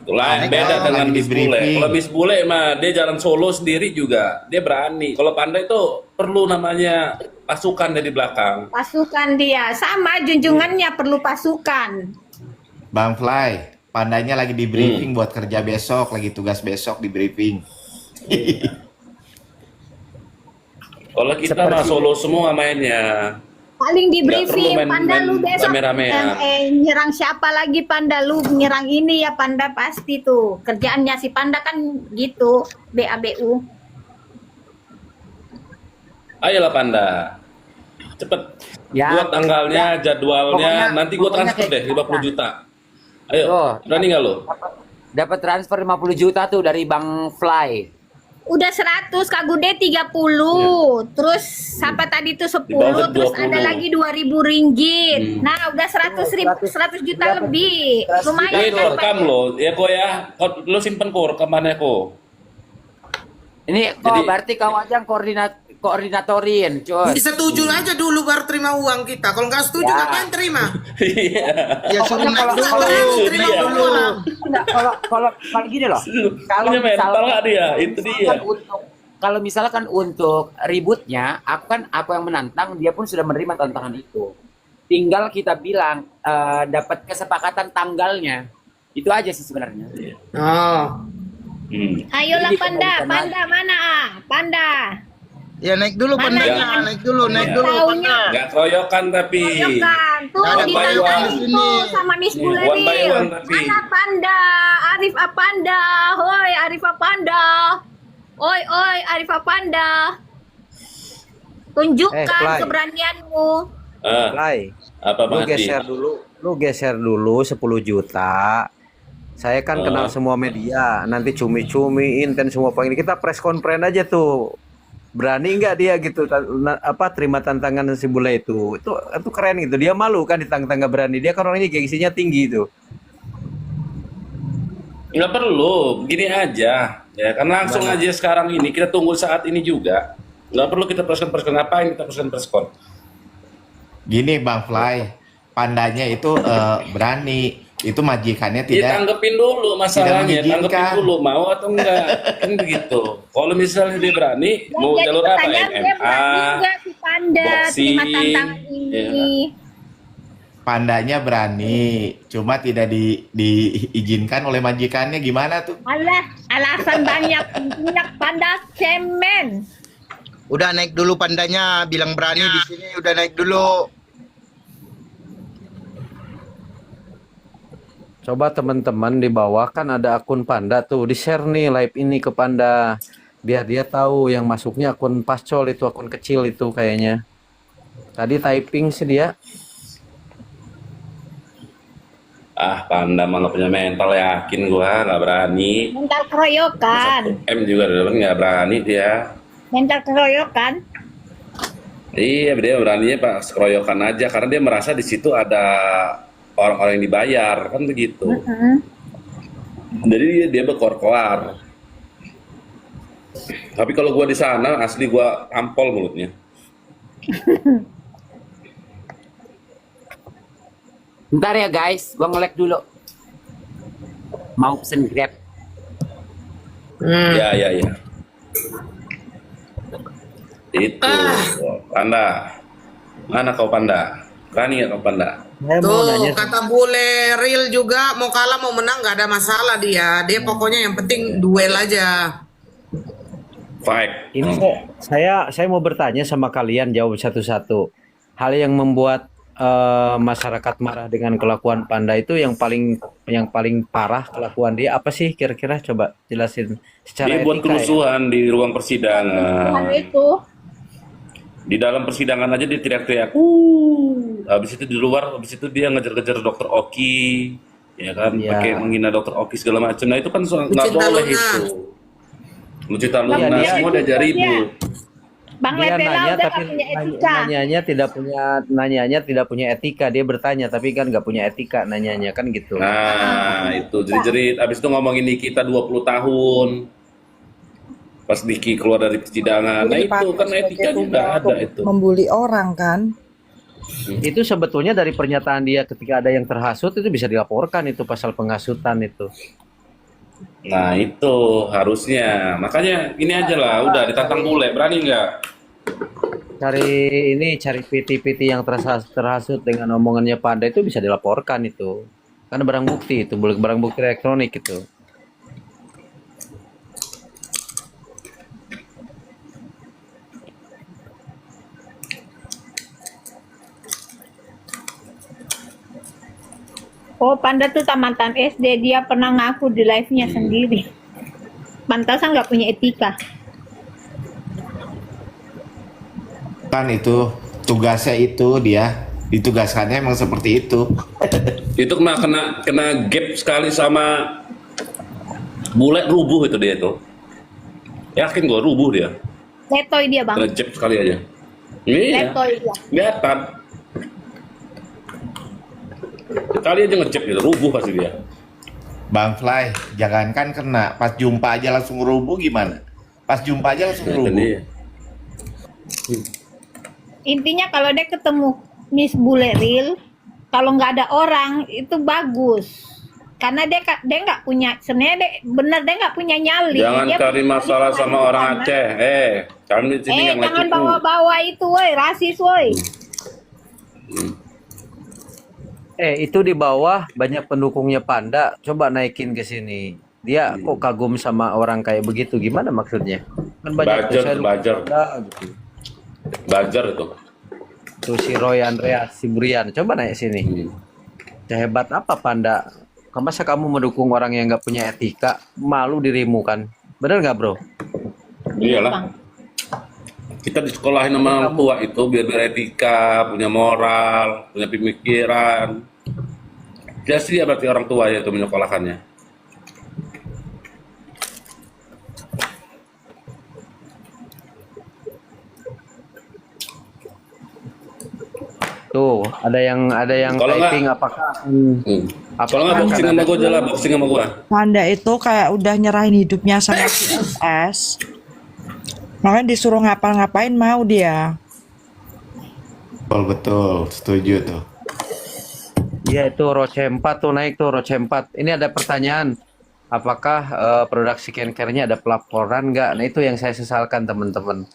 Itulah Panda beda kalau dengan lagi di Miss Bule. briefing. Kalau Miss Bule mah dia jalan solo sendiri juga, dia berani. Kalau Panda itu perlu namanya pasukan dari belakang. Pasukan dia. Sama junjungannya perlu pasukan. Bang Fly, Pandanya lagi di briefing buat kerja besok, lagi tugas besok di briefing. Kalau kita mah solo semua mainnya. Paling di Nggak briefing, perlu Panda main lu besok rame-ramean. nyerang siapa lagi Panda, lu nyerang ini ya Panda pasti tuh. Kerjaannya si Panda kan gitu, BABU. Ayolah Panda. Cepet. Ya, Buat tanggalnya, jadwalnya, Pokoknya- nanti gua pokoknya transfer kayak deh 50 gitu. juta. Ayo, Oh. berani nggak lo? dapat transfer 50 juta tuh dari Bang Fly. Udah 100, Kak Gude 30. Terus siapa tadi tuh 10, Di bawah terus 20. ada lagi 2.000 ringgit. Nah, udah 100 juta lebih. Lumayan Ini kan, Pak? rekam lo, ya kok ya. Lo simpen kok rekamannya kok. Ini kok Jadi- berarti kau aja yang koordinatorin, coy. Setuju aja dulu baru terima uang kita. Kalau nggak setuju Ya. ngapain terima? Iya. Ya suruh naik kalau- dulu. Kalau terima dia. dulu lah. Enggak, kalau gini loh. Punya mental nggak dia? Itu dia. Kalau misalkan untuk ributnya, aku yang menantang, dia pun sudah menerima tantangan itu. Tinggal kita bilang dapat kesepakatan tanggalnya. Itu aja sih sebenarnya. Oh. Ayolah Jadi, Panda, kita Panda mana? Panda. Ya naik dulu Mana pandanya, yang- naik dulu Taunya Panda. Nggak keroyokan tapi. Koyokan. Tuh Ada di keroyokan dalam di sini. tuh sama Miss Nih, Bule one by Bil. one tapi. Mana Panda? Arif Apanda. Hoi Arif Apanda. Oi Arif Apanda. Tunjukkan Fly. keberanianmu. Fly, Apa lu mati? geser dulu 10 juta. Saya kan kenal semua media, nanti cumi-cumiin kan semua pengen kita press conference aja tuh. Berani nggak dia gitu terima tantangan si Bule itu. Itu keren gitu. Dia malu kan ditantang nggak berani. Dia kan orangnya gengsinya tinggi itu. Nggak perlu, gini aja. Ya kan langsung aja sekarang ini. Kita tunggu saat ini juga. Nggak perlu kita preskon ngapain kita preskon. Gini Bang Fly, Pandanya itu berani. Itu majikannya Ya tidak. tanggepin dulu masalahnya, mengizinkan. tanggepin dulu mau atau enggak. Kan begitu. Kalau misalnya dia berani, mau Jadi jalur apa? pertanyaan dia berani MMA, nggak si Panda boxing, terima tantangan ini? Pandanya berani, cuma tidak diizinkan oleh majikannya. Gimana tuh? Alah, alasan banyak Panda cemen. Udah naik dulu pandanya, bilang berani di sini udah naik dulu. Coba teman-teman di bawah kan ada akun Panda tuh, di-share nih live ini ke Panda. Biar dia tahu yang masuknya akun Pascol itu, akun kecil itu kayaknya. Tadi typing sih dia. Panda mah nggak punya mental, yakin gua nggak berani. Mental keroyokan. M juga udah nggak berani dia. Mental keroyokan. Iya, dia beraninya pas keroyokan aja karena dia merasa di situ ada orang-orang yang dibayar kan begitu. Jadi dia berkoar-koar. Tapi kalau gua di sana asli gua tampol mulutnya. Bentar ya guys, gua nge-lag dulu. Mau pesen Grab. Ya, ya, ya. Itu, Panda. Mana kau Panda? Berani nggak kau Panda? Saya mau Tuh, nanya kata bule real juga mau kalah mau menang nggak ada masalah dia. Dia pokoknya yang penting duel aja. Fight. Ini saya mau bertanya sama kalian, jawab satu-satu. Hal yang membuat masyarakat marah dengan kelakuan Panda itu yang paling parah kelakuan dia apa sih kira-kira? Coba jelasin secara Dia buat etika ya. kerusuhan di ruang persidangan. Itu Di dalam persidangan aja dia teriak-teriak. Habis itu di luar, habis itu dia ngejar-ngejar dokter Oki, ya kan? Iya. Pakai menghina dokter Oki segala macam. Nah itu kan nggak Lucinta boleh Luna. itu. Lucinta Luna Iya, semua udah jadi ribut. Bang Dia Lepela nanya udah tapi gak punya etika. nanyanya tidak punya etika. Dia bertanya tapi kan nggak punya etika nanyanya kan gitu. Nah itu jerit-jerit. Habis itu ngomongin Nikita 20 tahun. Pas Diki keluar dari persidangan. Nah itu kan etika juga ada itu. Membuli orang kan. Itu sebetulnya dari pernyataan dia ketika ada yang terhasut itu bisa dilaporkan itu pasal penghasutan itu. Nah itu harusnya. Makanya ini aja lah. Udah ditantang bule. Berani nggak? Cari PT-PT yang terhasut dengan omongannya Panda itu bisa dilaporkan itu. Kan barang bukti itu, barang bukti elektronik itu. Oh, Panda tuh tamatan SD, dia pernah ngaku di live-nya sendiri. Pantasan nggak punya etika. Kan itu tugasnya itu dia ditugaskannya emang seperti itu. Itu kena gap sekali sama bule, rubuh itu dia tuh. Yakin gue rubuh dia. Letoy dia, Bang. Kena jab sekali aja. Iya. Letoy dia. Kelihatan. Sekali aja ngejep gitu, rubuh pasti dia. Bang Fly, jangankan kena, pas jumpa aja langsung rubuh gimana? Pas jumpa aja langsung Nah, itu rubuh. dia. Intinya kalau dia ketemu Miss Bule Real, kalau nggak ada orang itu bagus. Karena dia nggak punya, sebenarnya dia nggak punya nyali. Jangan Dia cari punya masalah nyali sama di orang sana. Aceh. Kami di sini yang Jangan lagi bawa-bawa itu, woi, rasis, woi. Itu di bawah banyak pendukungnya Panda. Coba naikin ke sini. Dia kok kagum sama orang kayak begitu? Gimana maksudnya? Kan banyak tuh, saya dukung Bajar. Panda, gitu. Bajar itu. Tuh si Roy Andreas, si Brian. Coba naik sini. Sehebat apa Panda? Masa kamu mendukung orang yang nggak punya etika? Malu dirimu kan? Bener nggak bro? Iyalah. Kita disekolahin sama orang tua itu biar beretika, punya moral, punya pemikiran. Jadi dia berarti orang tua ya itu menyekolahkannya. Tuh ada yang Kalau nggak- typing apakah Kalau nggak boxing sama gue jalan, boxing sama gue. Panda itu kayak udah nyerahin hidupnya sama CSS. Makanya disuruh ngapa-ngapain mau dia. Betul, betul, setuju tuh. Iya itu Roche 4 tuh naik tuh Roche 4. Ini ada pertanyaan. Apakah produk skincare-nya ada pelaporan nggak? Nah itu yang saya sesalkan teman-teman.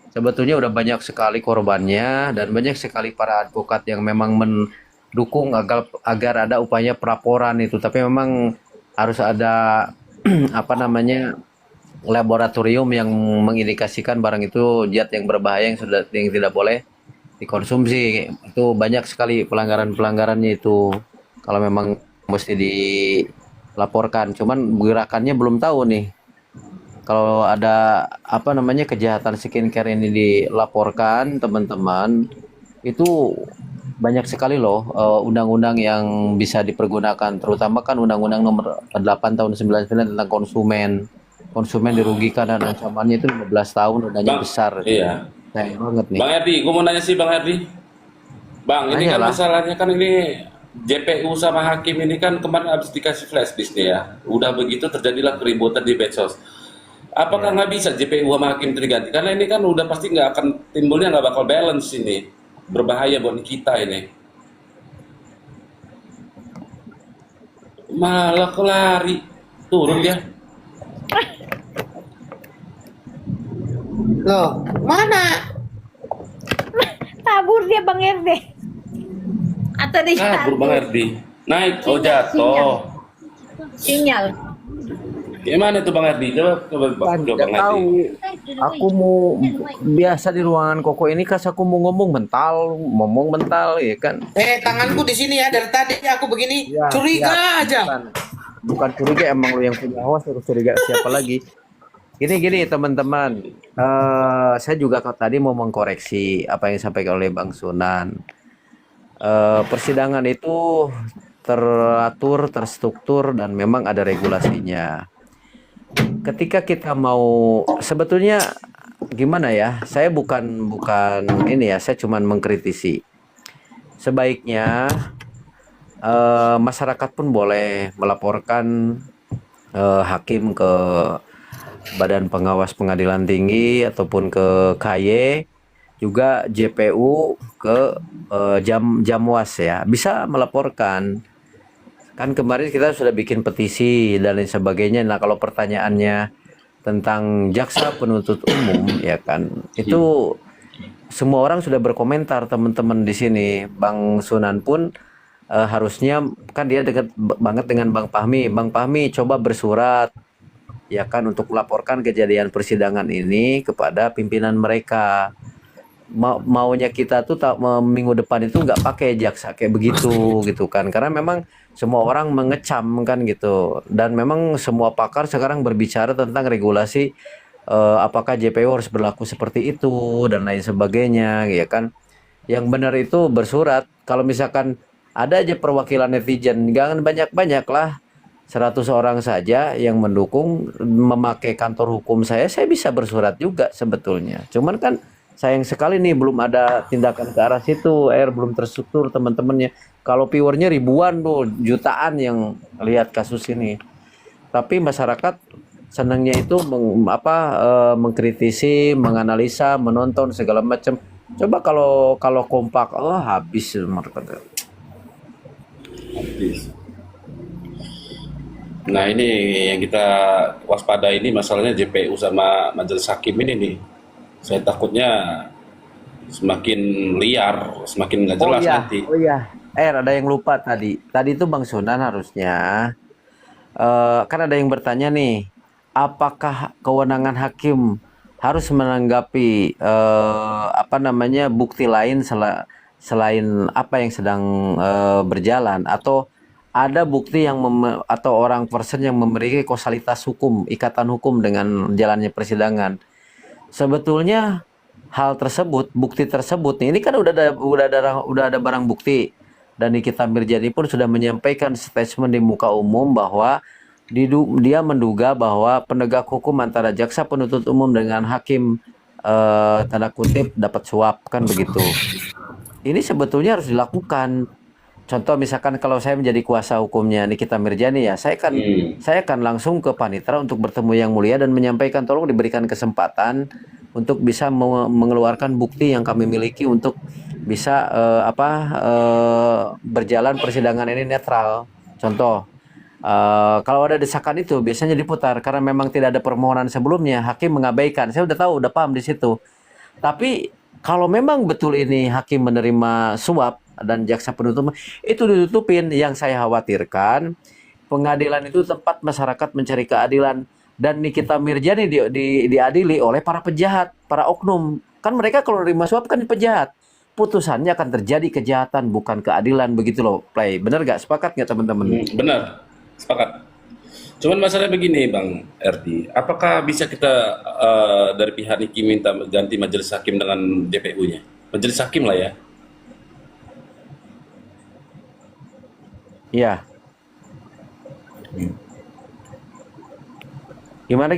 Sebetulnya udah banyak sekali korbannya dan banyak sekali para advokat yang memang mendukung agar ada upaya pelaporan itu. Tapi memang harus ada apa namanya laboratorium yang mengindikasikan barang itu zat yang berbahaya yang tidak boleh dikonsumsi. Itu banyak sekali pelanggarannya itu kalau memang mesti dilaporkan. Cuman gerakannya belum tahu nih. Kalau ada apa namanya kejahatan skincare ini dilaporkan teman-teman, itu banyak sekali loh undang-undang yang bisa dipergunakan, terutama kan undang-undang nomor 8 tahun 99 tentang konsumen. Konsumen dirugikan dan ancamannya itu 15 tahun, dendanya Bang, besar. iya. Sayang banget nih. Bang Herdi, gue mau nanya sih Bang Herdi. Bang, ini kan Tanyalah. masalahnya kan ini JPU sama hakim ini kan kemarin habis dikasih flash disk nih ya. Udah begitu terjadilah keributan di medsos. Apakah nggak bisa JPU sama hakim itu diganti? Karena ini kan udah pasti nggak akan timbulnya, nggak bakal balance ini, berbahaya buat kita ini. Malah kelari turun dia. Loh, mana? Kabur dia Bang RD. Atau dia Kabur Bang jatuh. Erdi. Naik, oh Sinyal. jatuh. Sinyal. Gimana tuh Bang Erdi? Coba Kan Bang tidak Erdi. tahu. Aku mau biasa di ruangan koko ini kas aku mau ngomong mental ya kan. Tanganku di sini ya, dari tadi aku begini, Ya, curiga siap. aja. Bukan curiga, emang lu yang punya host terus curiga siapa lagi. Gini teman-teman, saya juga tadi mau mengkoreksi apa yang disampaikan oleh Bang Sunan. Persidangan itu teratur, terstruktur, dan memang ada regulasinya. Ketika kita mau, sebetulnya gimana ya? Saya bukan ini ya, saya cuma mengkritisi. Sebaiknya masyarakat pun boleh melaporkan hakim ke Badan Pengawas Pengadilan Tinggi ataupun ke KY, juga JPU ke Jamwas ya, bisa melaporkan. Kan kemarin kita sudah bikin petisi dan lain sebagainya. Nah, kalau pertanyaannya tentang jaksa penuntut umum ya kan, itu semua orang sudah berkomentar, teman-teman di sini. Bang Sunan pun harusnya kan dia dekat banget dengan Bang Fahmi. Bang Fahmi coba bersurat ya kan untuk melaporkan kejadian persidangan ini kepada pimpinan mereka. Maunya kita tuh minggu depan itu nggak pakai jaksa kayak begitu gitu kan, karena memang semua orang mengecam kan gitu, dan memang semua pakar sekarang berbicara tentang regulasi apakah JPU harus berlaku seperti itu dan lain sebagainya ya kan. Yang benar itu bersurat. Kalau misalkan ada aja perwakilan netizen, jangan banyak-banyak lah, 100 orang saja yang mendukung memakai kantor hukum saya bisa bersurat juga sebetulnya. Cuman kan sayang sekali nih belum ada tindakan ke arah situ, belum terstruktur teman-temannya. Kalau viewernya ribuan tuh, jutaan yang lihat kasus ini. Tapi masyarakat senangnya itu mengkritisi, menganalisa, menonton segala macam. Coba kalau kompak, habis mereka. Habis. Nah ini yang kita waspada ini masalahnya JPU sama majelis hakim ini nih. Saya takutnya semakin liar, semakin nggak jelas nanti. Oh iya, ada yang lupa tadi. Tadi itu Bang Sunan harusnya kan ada yang bertanya nih, apakah kewenangan hakim harus menanggapi bukti lain selain apa yang sedang berjalan, atau ada bukti yang atau orang person yang memiliki kausalitas hukum, ikatan hukum dengan jalannya persidangan. Sebetulnya hal tersebut, bukti tersebut ini kan udah ada barang bukti, dan Nikita Mirjani pun sudah menyampaikan statement di muka umum bahwa dia menduga bahwa penegak hukum antara jaksa penuntut umum dengan hakim tanda kutip dapat suap kan begitu. Ini sebetulnya harus dilakukan. Contoh misalkan kalau saya menjadi kuasa hukumnya Nikita Mirjani ya, saya akan langsung ke Panitera untuk bertemu Yang Mulia dan menyampaikan tolong diberikan kesempatan untuk bisa mengeluarkan bukti yang kami miliki untuk bisa berjalan persidangan ini netral. Contoh, kalau ada desakan itu biasanya diputar karena memang tidak ada permohonan sebelumnya, hakim mengabaikan. Saya udah tahu, udah paham di situ. Tapi kalau memang betul ini hakim menerima suap dan jaksa penuntut umum, itu ditutupin. Yang saya khawatirkan, pengadilan itu tempat masyarakat mencari keadilan, dan Nikita Mirjani diadili oleh para penjahat, para oknum. Kan mereka kalau menerima suap kan penjahat. Putusannya akan terjadi kejahatan, bukan keadilan, begitu loh. Play, bener gak? Sepakat gak teman-teman? Benar, sepakat. Cuman masalahnya begini Bang Erdi, apakah bisa kita dari pihak Niki minta ganti majelis hakim dengan JPU-nya? Majelis hakim lah ya. Iya. Gimana?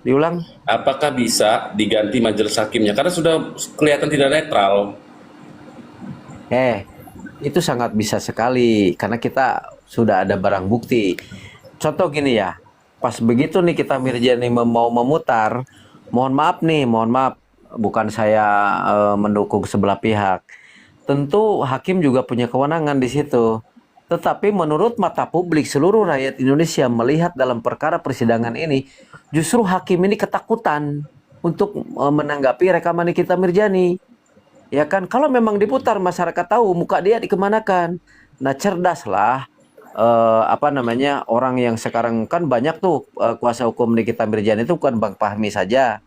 Diulang. Apakah bisa diganti majelis hakimnya? Karena sudah kelihatan tidak netral. Itu sangat bisa sekali karena kita sudah ada barang bukti. Contoh gini ya, pas begitu nih kita Mirjani mau memutar, mohon maaf nih, mohon maaf, bukan saya mendukung sebelah pihak. Tentu hakim juga punya kewenangan di situ. Tetapi menurut mata publik seluruh rakyat Indonesia melihat dalam perkara persidangan ini, justru hakim ini ketakutan untuk menanggapi rekaman Nikita Mirjani. Ya kan, kalau memang diputar masyarakat tahu muka dia dikemanakan. Nah, cerdaslah orang yang sekarang kan banyak tuh kuasa hukum Nikita Mirjani itu bukan Bang Fahmi saja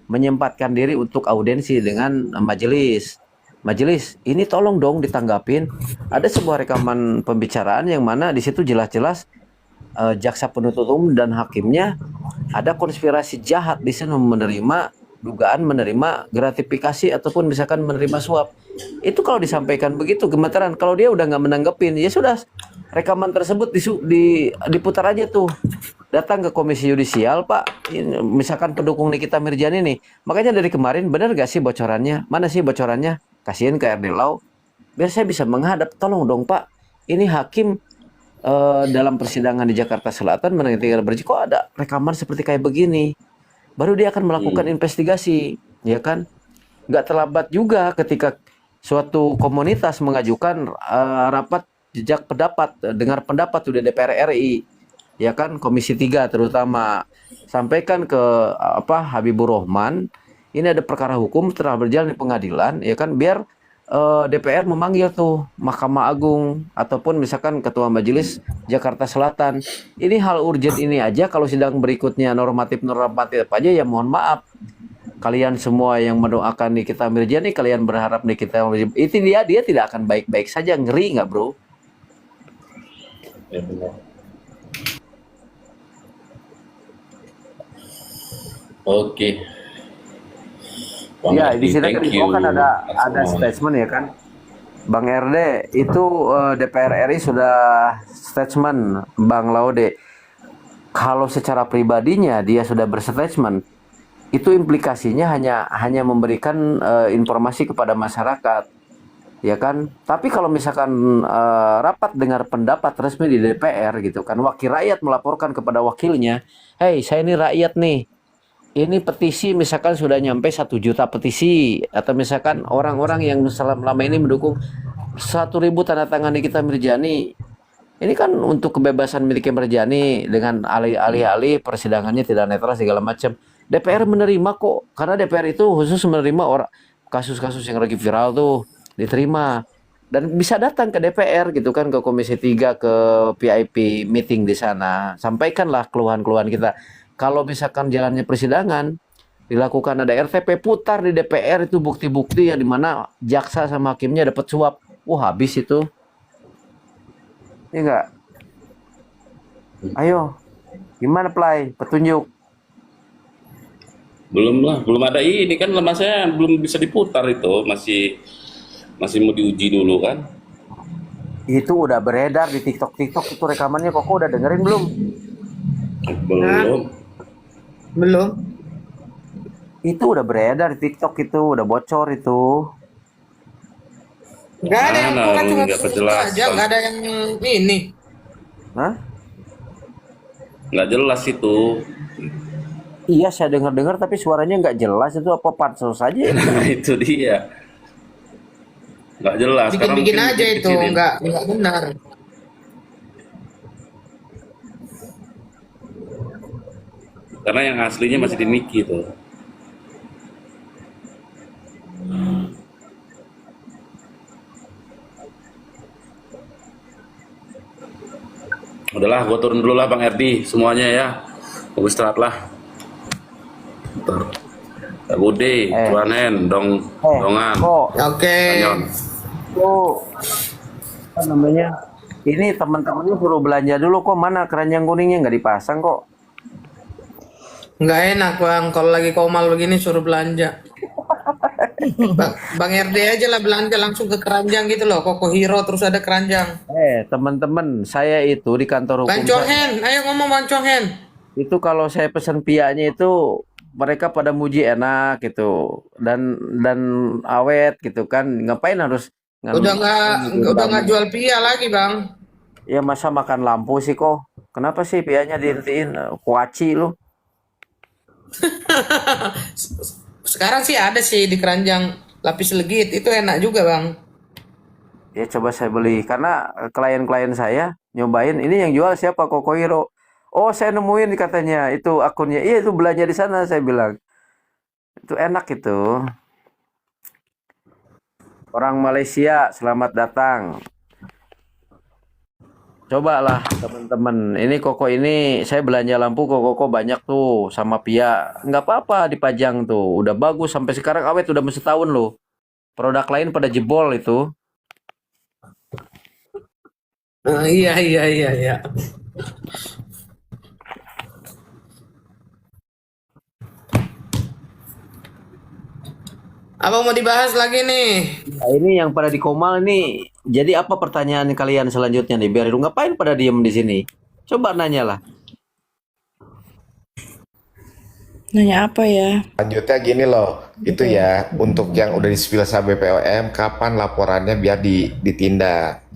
menyempatkan diri untuk audiensi dengan majelis. Majelis, ini tolong dong ditanggapin. Ada sebuah rekaman pembicaraan yang mana di situ jelas-jelas jaksa penuntut umum dan hakimnya ada konspirasi jahat di sana dugaan menerima gratifikasi ataupun misalkan menerima suap. Itu kalau disampaikan begitu gemeteran, kalau dia udah nggak menanggepin, ya sudah rekaman tersebut diputar aja tuh. Datang ke Komisi Yudisial, Pak, misalkan pendukung Nikita Mirjani nih. Makanya dari kemarin benar gak sih bocorannya? Mana sih bocorannya? Kasihin ke RD Lau. Biar saya bisa menghadap. Tolong dong, Pak. Ini hakim dalam persidangan di Jakarta Selatan menentukan berji kok ada rekaman seperti kayak begini. Baru dia akan melakukan investigasi, ya kan? Nggak terlambat juga ketika suatu komunitas mengajukan rapat jejak pendapat, dengar pendapat di DPR RI, ya kan, Komisi 3 terutama, sampaikan ke Habibur Rahman, ini ada perkara hukum telah berjalan di pengadilan, ya kan, biar DPR memanggil tuh Mahkamah Agung ataupun misalkan Ketua Majelis Jakarta Selatan. Ini hal urgent ini aja, kalau sidang berikutnya normatif aja ya mohon maaf. Kalian semua yang mendoakan Nikita Mirjani, kalian berharap Nikita Mirjani, itu dia tidak akan baik-baik saja, ngeri nggak bro? Ya benar. Oke. Bang Ya, Ardi, di sini kan thank di you. bawah kan ada statement ya kan. Bang RD itu DPR RI sudah statement Bang Laude. Kalau secara pribadinya dia sudah berstatement, itu implikasinya hanya memberikan informasi kepada masyarakat. Ya kan? Tapi kalau misalkan rapat dengar pendapat resmi di DPR gitu kan, wakil rakyat melaporkan kepada wakilnya, "Hey, saya ini rakyat nih. Ini petisi misalkan sudah nyampe 1 juta petisi, atau misalkan orang-orang yang selama ini mendukung 1.000 tanda tangan Nikita Mirjani. Ini kan untuk kebebasan milik Mirjani dengan alih-alih persidangannya tidak netral segala macam. DPR menerima kok, karena DPR itu khusus menerima kasus-kasus yang lagi viral tuh diterima dan bisa datang ke DPR gitu kan, ke Komisi 3, ke VIP meeting di sana. Sampaikanlah keluhan-keluhan kita. Kalau misalkan jalannya persidangan dilakukan ada RTP, putar di DPR itu bukti-bukti yang dimana jaksa sama hakimnya dapat suap. Habis itu. Ya enggak? Ayo, gimana Play? Petunjuk. Belum ada ini kan, masanya belum bisa diputar itu, masih mau diuji dulu kan. Itu udah beredar di TikTok itu rekamannya, kok udah dengerin belum? Belum. Itu udah beredar di TikTok, itu udah bocor itu. Nggak ada yang Mana, bukan, cuma nggak foto jelas, aja, Bang. nggak ada yang ini. Hah? Nggak jelas itu. Iya, saya dengar tapi suaranya nggak jelas. Itu apa pansos saja ya? Nah itu dia. Nggak jelas. Karena Bikin-bikin mungkin aja itu, dikecilin. nggak benar. Karena yang aslinya masih di Niki tuh. Udahlah, gue turun dulu lah Bang Erdi, semuanya ya. Gue istirahat lah. Bentar. Ya Bude, Cuanen, Dongan, Oke. Tanyon. Apa namanya? Ini teman-temannya suruh belanja dulu kok, mana keranjang kuningnya nggak dipasang kok. Nggak enak Bang, kalau lagi komal begini suruh belanja. Bang RD aja lah belanja langsung ke keranjang gitu loh, Koko Hero terus ada keranjang. Teman-teman, saya itu di kantor hukum Bang Chonghen, ayo ngomong Bang Chonghen. itu kalau saya pesan pianya itu mereka pada muji enak gitu dan awet gitu kan, ngapain harus Udah nggak jual pia lagi Bang. ya masa makan lampu sih kok, Kenapa sih PA-nya dihentiin? Kuaci lu. Sekarang sih ada sih di keranjang lapis legit, itu enak juga bang. Ya coba saya beli karena klien-klien saya nyobain ini yang jual siapa Koko Hiro. Oh saya nemuin katanya itu akunnya. Iya itu belanja di sana saya bilang. Itu enak itu. Orang Malaysia selamat datang. Cobalah teman-teman. Ini Koko ini saya belanja lampu Koko banyak tuh sama Pia. Nggak apa-apa dipajang tuh. Udah bagus sampai sekarang awet udah setahun loh. Produk lain pada jebol itu. Iya iya iya iya. Apa mau dibahas lagi nih? Nah, ini yang pada di Komal nih. Jadi apa pertanyaan kalian selanjutnya nih? Biar lu ngapain pada diem di sini? Coba nanya lah. Nanya apa ya? Lanjutnya gini loh, itu ya untuk yang udah di-spill sama BPOM, kapan laporannya biar ditindak.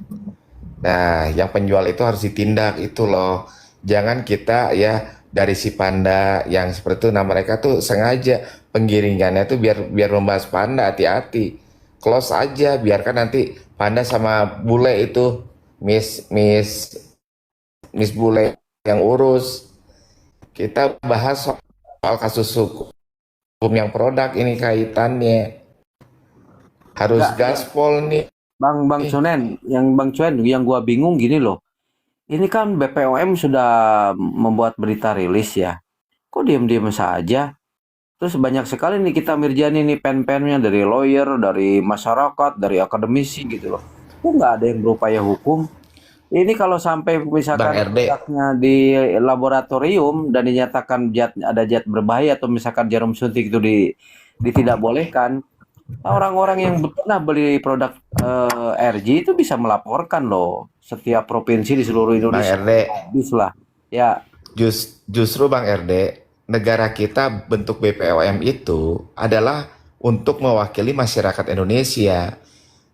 Nah, yang penjual itu harus ditindak itu loh. Jangan kita ya dari si Panda yang seperti itu, nah mereka tuh sengaja penggiringannya tuh biar membahas Panda, hati-hati. Close aja, biarkan nanti Panda sama bule itu Miss Bule yang urus. Kita bahas soal kasus hukum yang produk ini kaitannya. Harus Enggak, gaspol nih. Bang Cunen, Bang Cuen, yang gua bingung gini loh. Ini kan BPOM sudah membuat berita rilis ya. Kok diam-diam saja? Terus banyak sekali nih kita Mirjani nih pen-pennya dari lawyer, dari masyarakat, dari akademisi gitu loh. Kok nggak ada yang berupaya hukum? Ini kalau sampai misalkan Bang RD, produknya di laboratorium dan dinyatakan ada zat berbahaya atau misalkan jarum suntik itu tidak bolehkan, orang-orang yang pernah beli produk RG itu bisa melaporkan loh. Setiap provinsi di seluruh Bang Indonesia RD, habis lah. Ya, justru Bang RD, negara kita bentuk BPOM itu adalah untuk mewakili masyarakat Indonesia.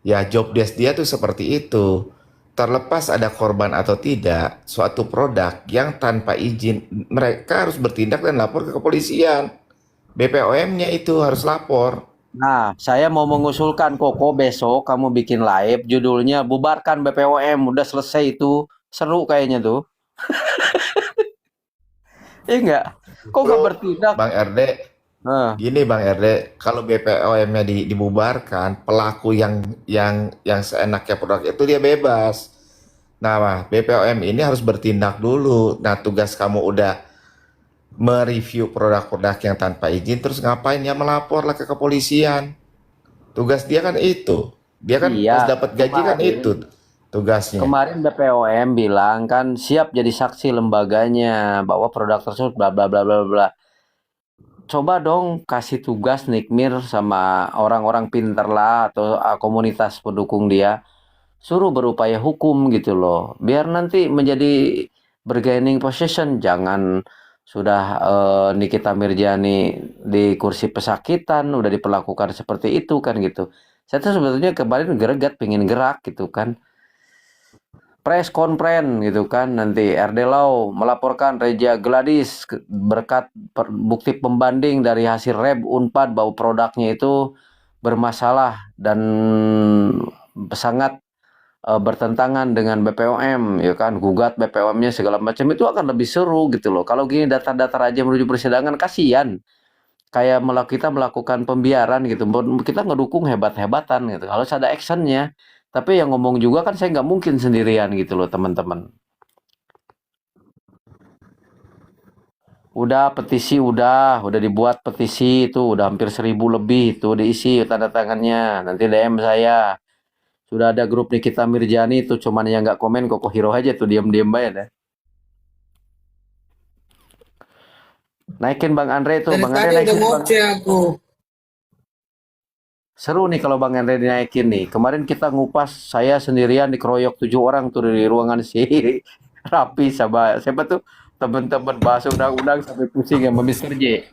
Ya job desk dia tuh seperti itu. Terlepas ada korban atau tidak, suatu produk yang tanpa izin, mereka harus bertindak dan lapor ke kepolisian. BPOM-nya itu harus lapor. nah saya mau mengusulkan Koko besok kamu bikin live judulnya bubarkan BPOM udah selesai itu seru kayaknya tuh. Iya enggak? Kok nggak Bro, bertindak? Bang RD, Nah, gini Bang RD, kalau BPOM-nya dibubarkan, pelaku yang seenaknya produk itu dia bebas. Nah, BPOM ini harus bertindak dulu. Nah, tugas kamu udah mereview produk-produk yang tanpa izin, terus ngapain ya melaporlah ke kepolisian. Tugas dia kan itu. Dia kan pas iya dapat gaji kan kemarin itu tugasnya. kemarin BPOM bilang kan siap jadi saksi lembaganya bahwa produk tersebut bla bla bla bla bla. Coba dong kasih tugas Nikmir sama orang-orang pinter lah atau komunitas pendukung dia suruh berupaya hukum gitu loh biar nanti menjadi bargaining position jangan sudah Nikita Mirjani di kursi pesakitan udah diperlakukan seperti itu kan gitu saya tuh sebetulnya kemarin greget pengen gerak gitu kan press conference gitu kan nanti RD Lau melaporkan Reja Gladys berkat bukti pembanding dari hasil Reb Unpad bahwa produknya itu bermasalah dan sangat bertentangan dengan BPOM ya kan gugat BPOM-nya segala macam itu akan lebih seru gitu loh kalau gini datar-datar aja menuju persidangan kasihan kayak kita melakukan pembiaran gitu kita ngedukung hebat-hebatan gitu harus ada actionnya tapi yang ngomong juga kan saya nggak mungkin sendirian gitu loh teman-teman udah petisi udah dibuat petisi itu udah hampir 1.000 lebih itu diisi tanda tangannya nanti DM saya sudah ada grup Nikita Mirjani itu cuman yang nggak komen Koko Hiro aja tuh diam-diam aja deh naikin Bang Andre tuh Dari Bang tadi Andre udah naikin Bang ngoceh aku. seru nih kalau Bang Andre dinaikin nih. Kemarin kita ngupas saya sendirian dikeroyok 7 orang tuh di ruangan si Rapi sama siapa tuh teman-teman bahas undang-undang sampai pusing sama Mr. J.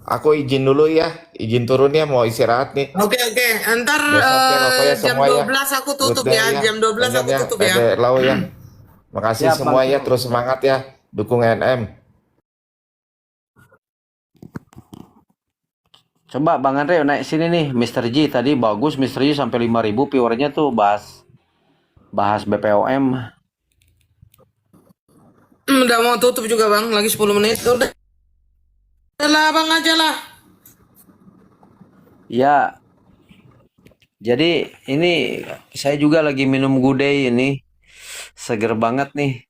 Aku izin dulu ya, izin turun ya, mau istirahat nih. Oke, ntar Besok ya pokoknya jam semua ya. 12 aku Good tutup day ya, ya. jam 12 Lanjut aku ya, tutup ya. Lau ya. Makasih Siap, Bang semua ya, Su. terus semangat ya, dukung NM. Coba Bang Andre naik sini nih, Mr. G tadi bagus, Mr. G sampai 5.000 viewernya tuh bahas BPOM. Udah mau tutup juga bang, lagi 10 menit. Udah lah bang aja lah. Ya, jadi ini saya juga lagi minum good day ini. Seger banget nih.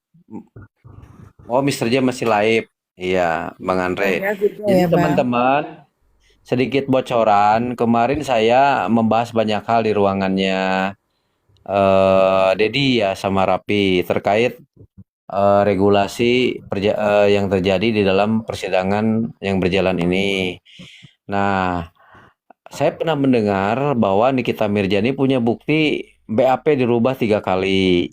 Oh, Mr. J masih live. Iya, Bang Andre. Ya gitu Jadi ya bang. teman-teman, sedikit bocoran. Kemarin saya membahas banyak hal di ruangannya Dedi ya sama Rapi terkait regulasi yang terjadi di dalam persidangan yang berjalan ini. Nah, saya pernah mendengar bahwa Nikita Mirjani punya bukti BAP dirubah 3 kali.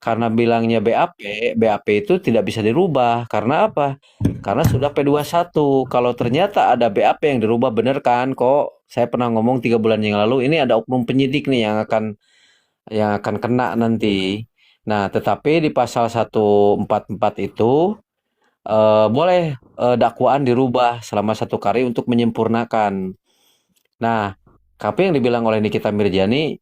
Karena bilangnya BAP itu tidak bisa dirubah. Karena apa? Karena sudah P21. Kalau ternyata ada BAP yang dirubah, bener kan? Kok saya pernah ngomong 3 bulan yang lalu, ini ada oknum penyidik nih yang akan kena nanti. Nah, tetapi di pasal 144 itu boleh dakwaan dirubah selama 1 kali untuk menyempurnakan. Nah, tapi yang dibilang oleh Nikita Mirjani,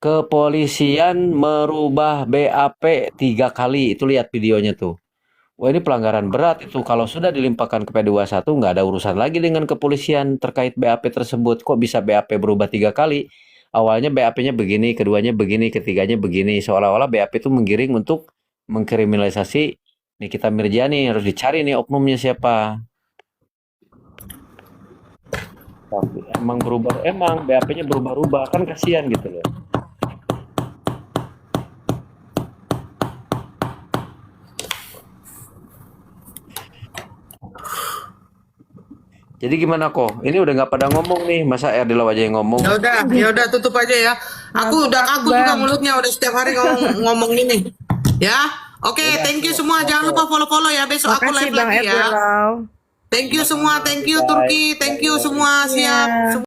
kepolisian merubah BAP 3 kali. Itu lihat videonya tuh. Wah, ini pelanggaran berat itu. Kalau sudah dilimpahkan ke P21, nggak ada urusan lagi dengan kepolisian terkait BAP tersebut. Kok bisa BAP berubah 3 kali? Awalnya BAP-nya begini, keduanya begini, ketiganya begini. Seolah-olah BAP itu menggiring untuk mengkriminalisasi Nikita Mirjani. Harus dicari nih oknumnya siapa. Tapi emang BAP-nya berubah-ubah. Kan kasihan gitu loh. Jadi gimana kok? Ini udah nggak pada ngomong nih, masa Erdilo aja yang ngomong? Ya udah tutup aja ya. Aku juga mulutnya udah setiap hari ngomong ini. Ya, oke, thank you semua. Jangan lupa follow ya. Besok aku Makasih live bang lagi ya. Erdal. Thank you semua, thank you Turki, thank you semua. Siap.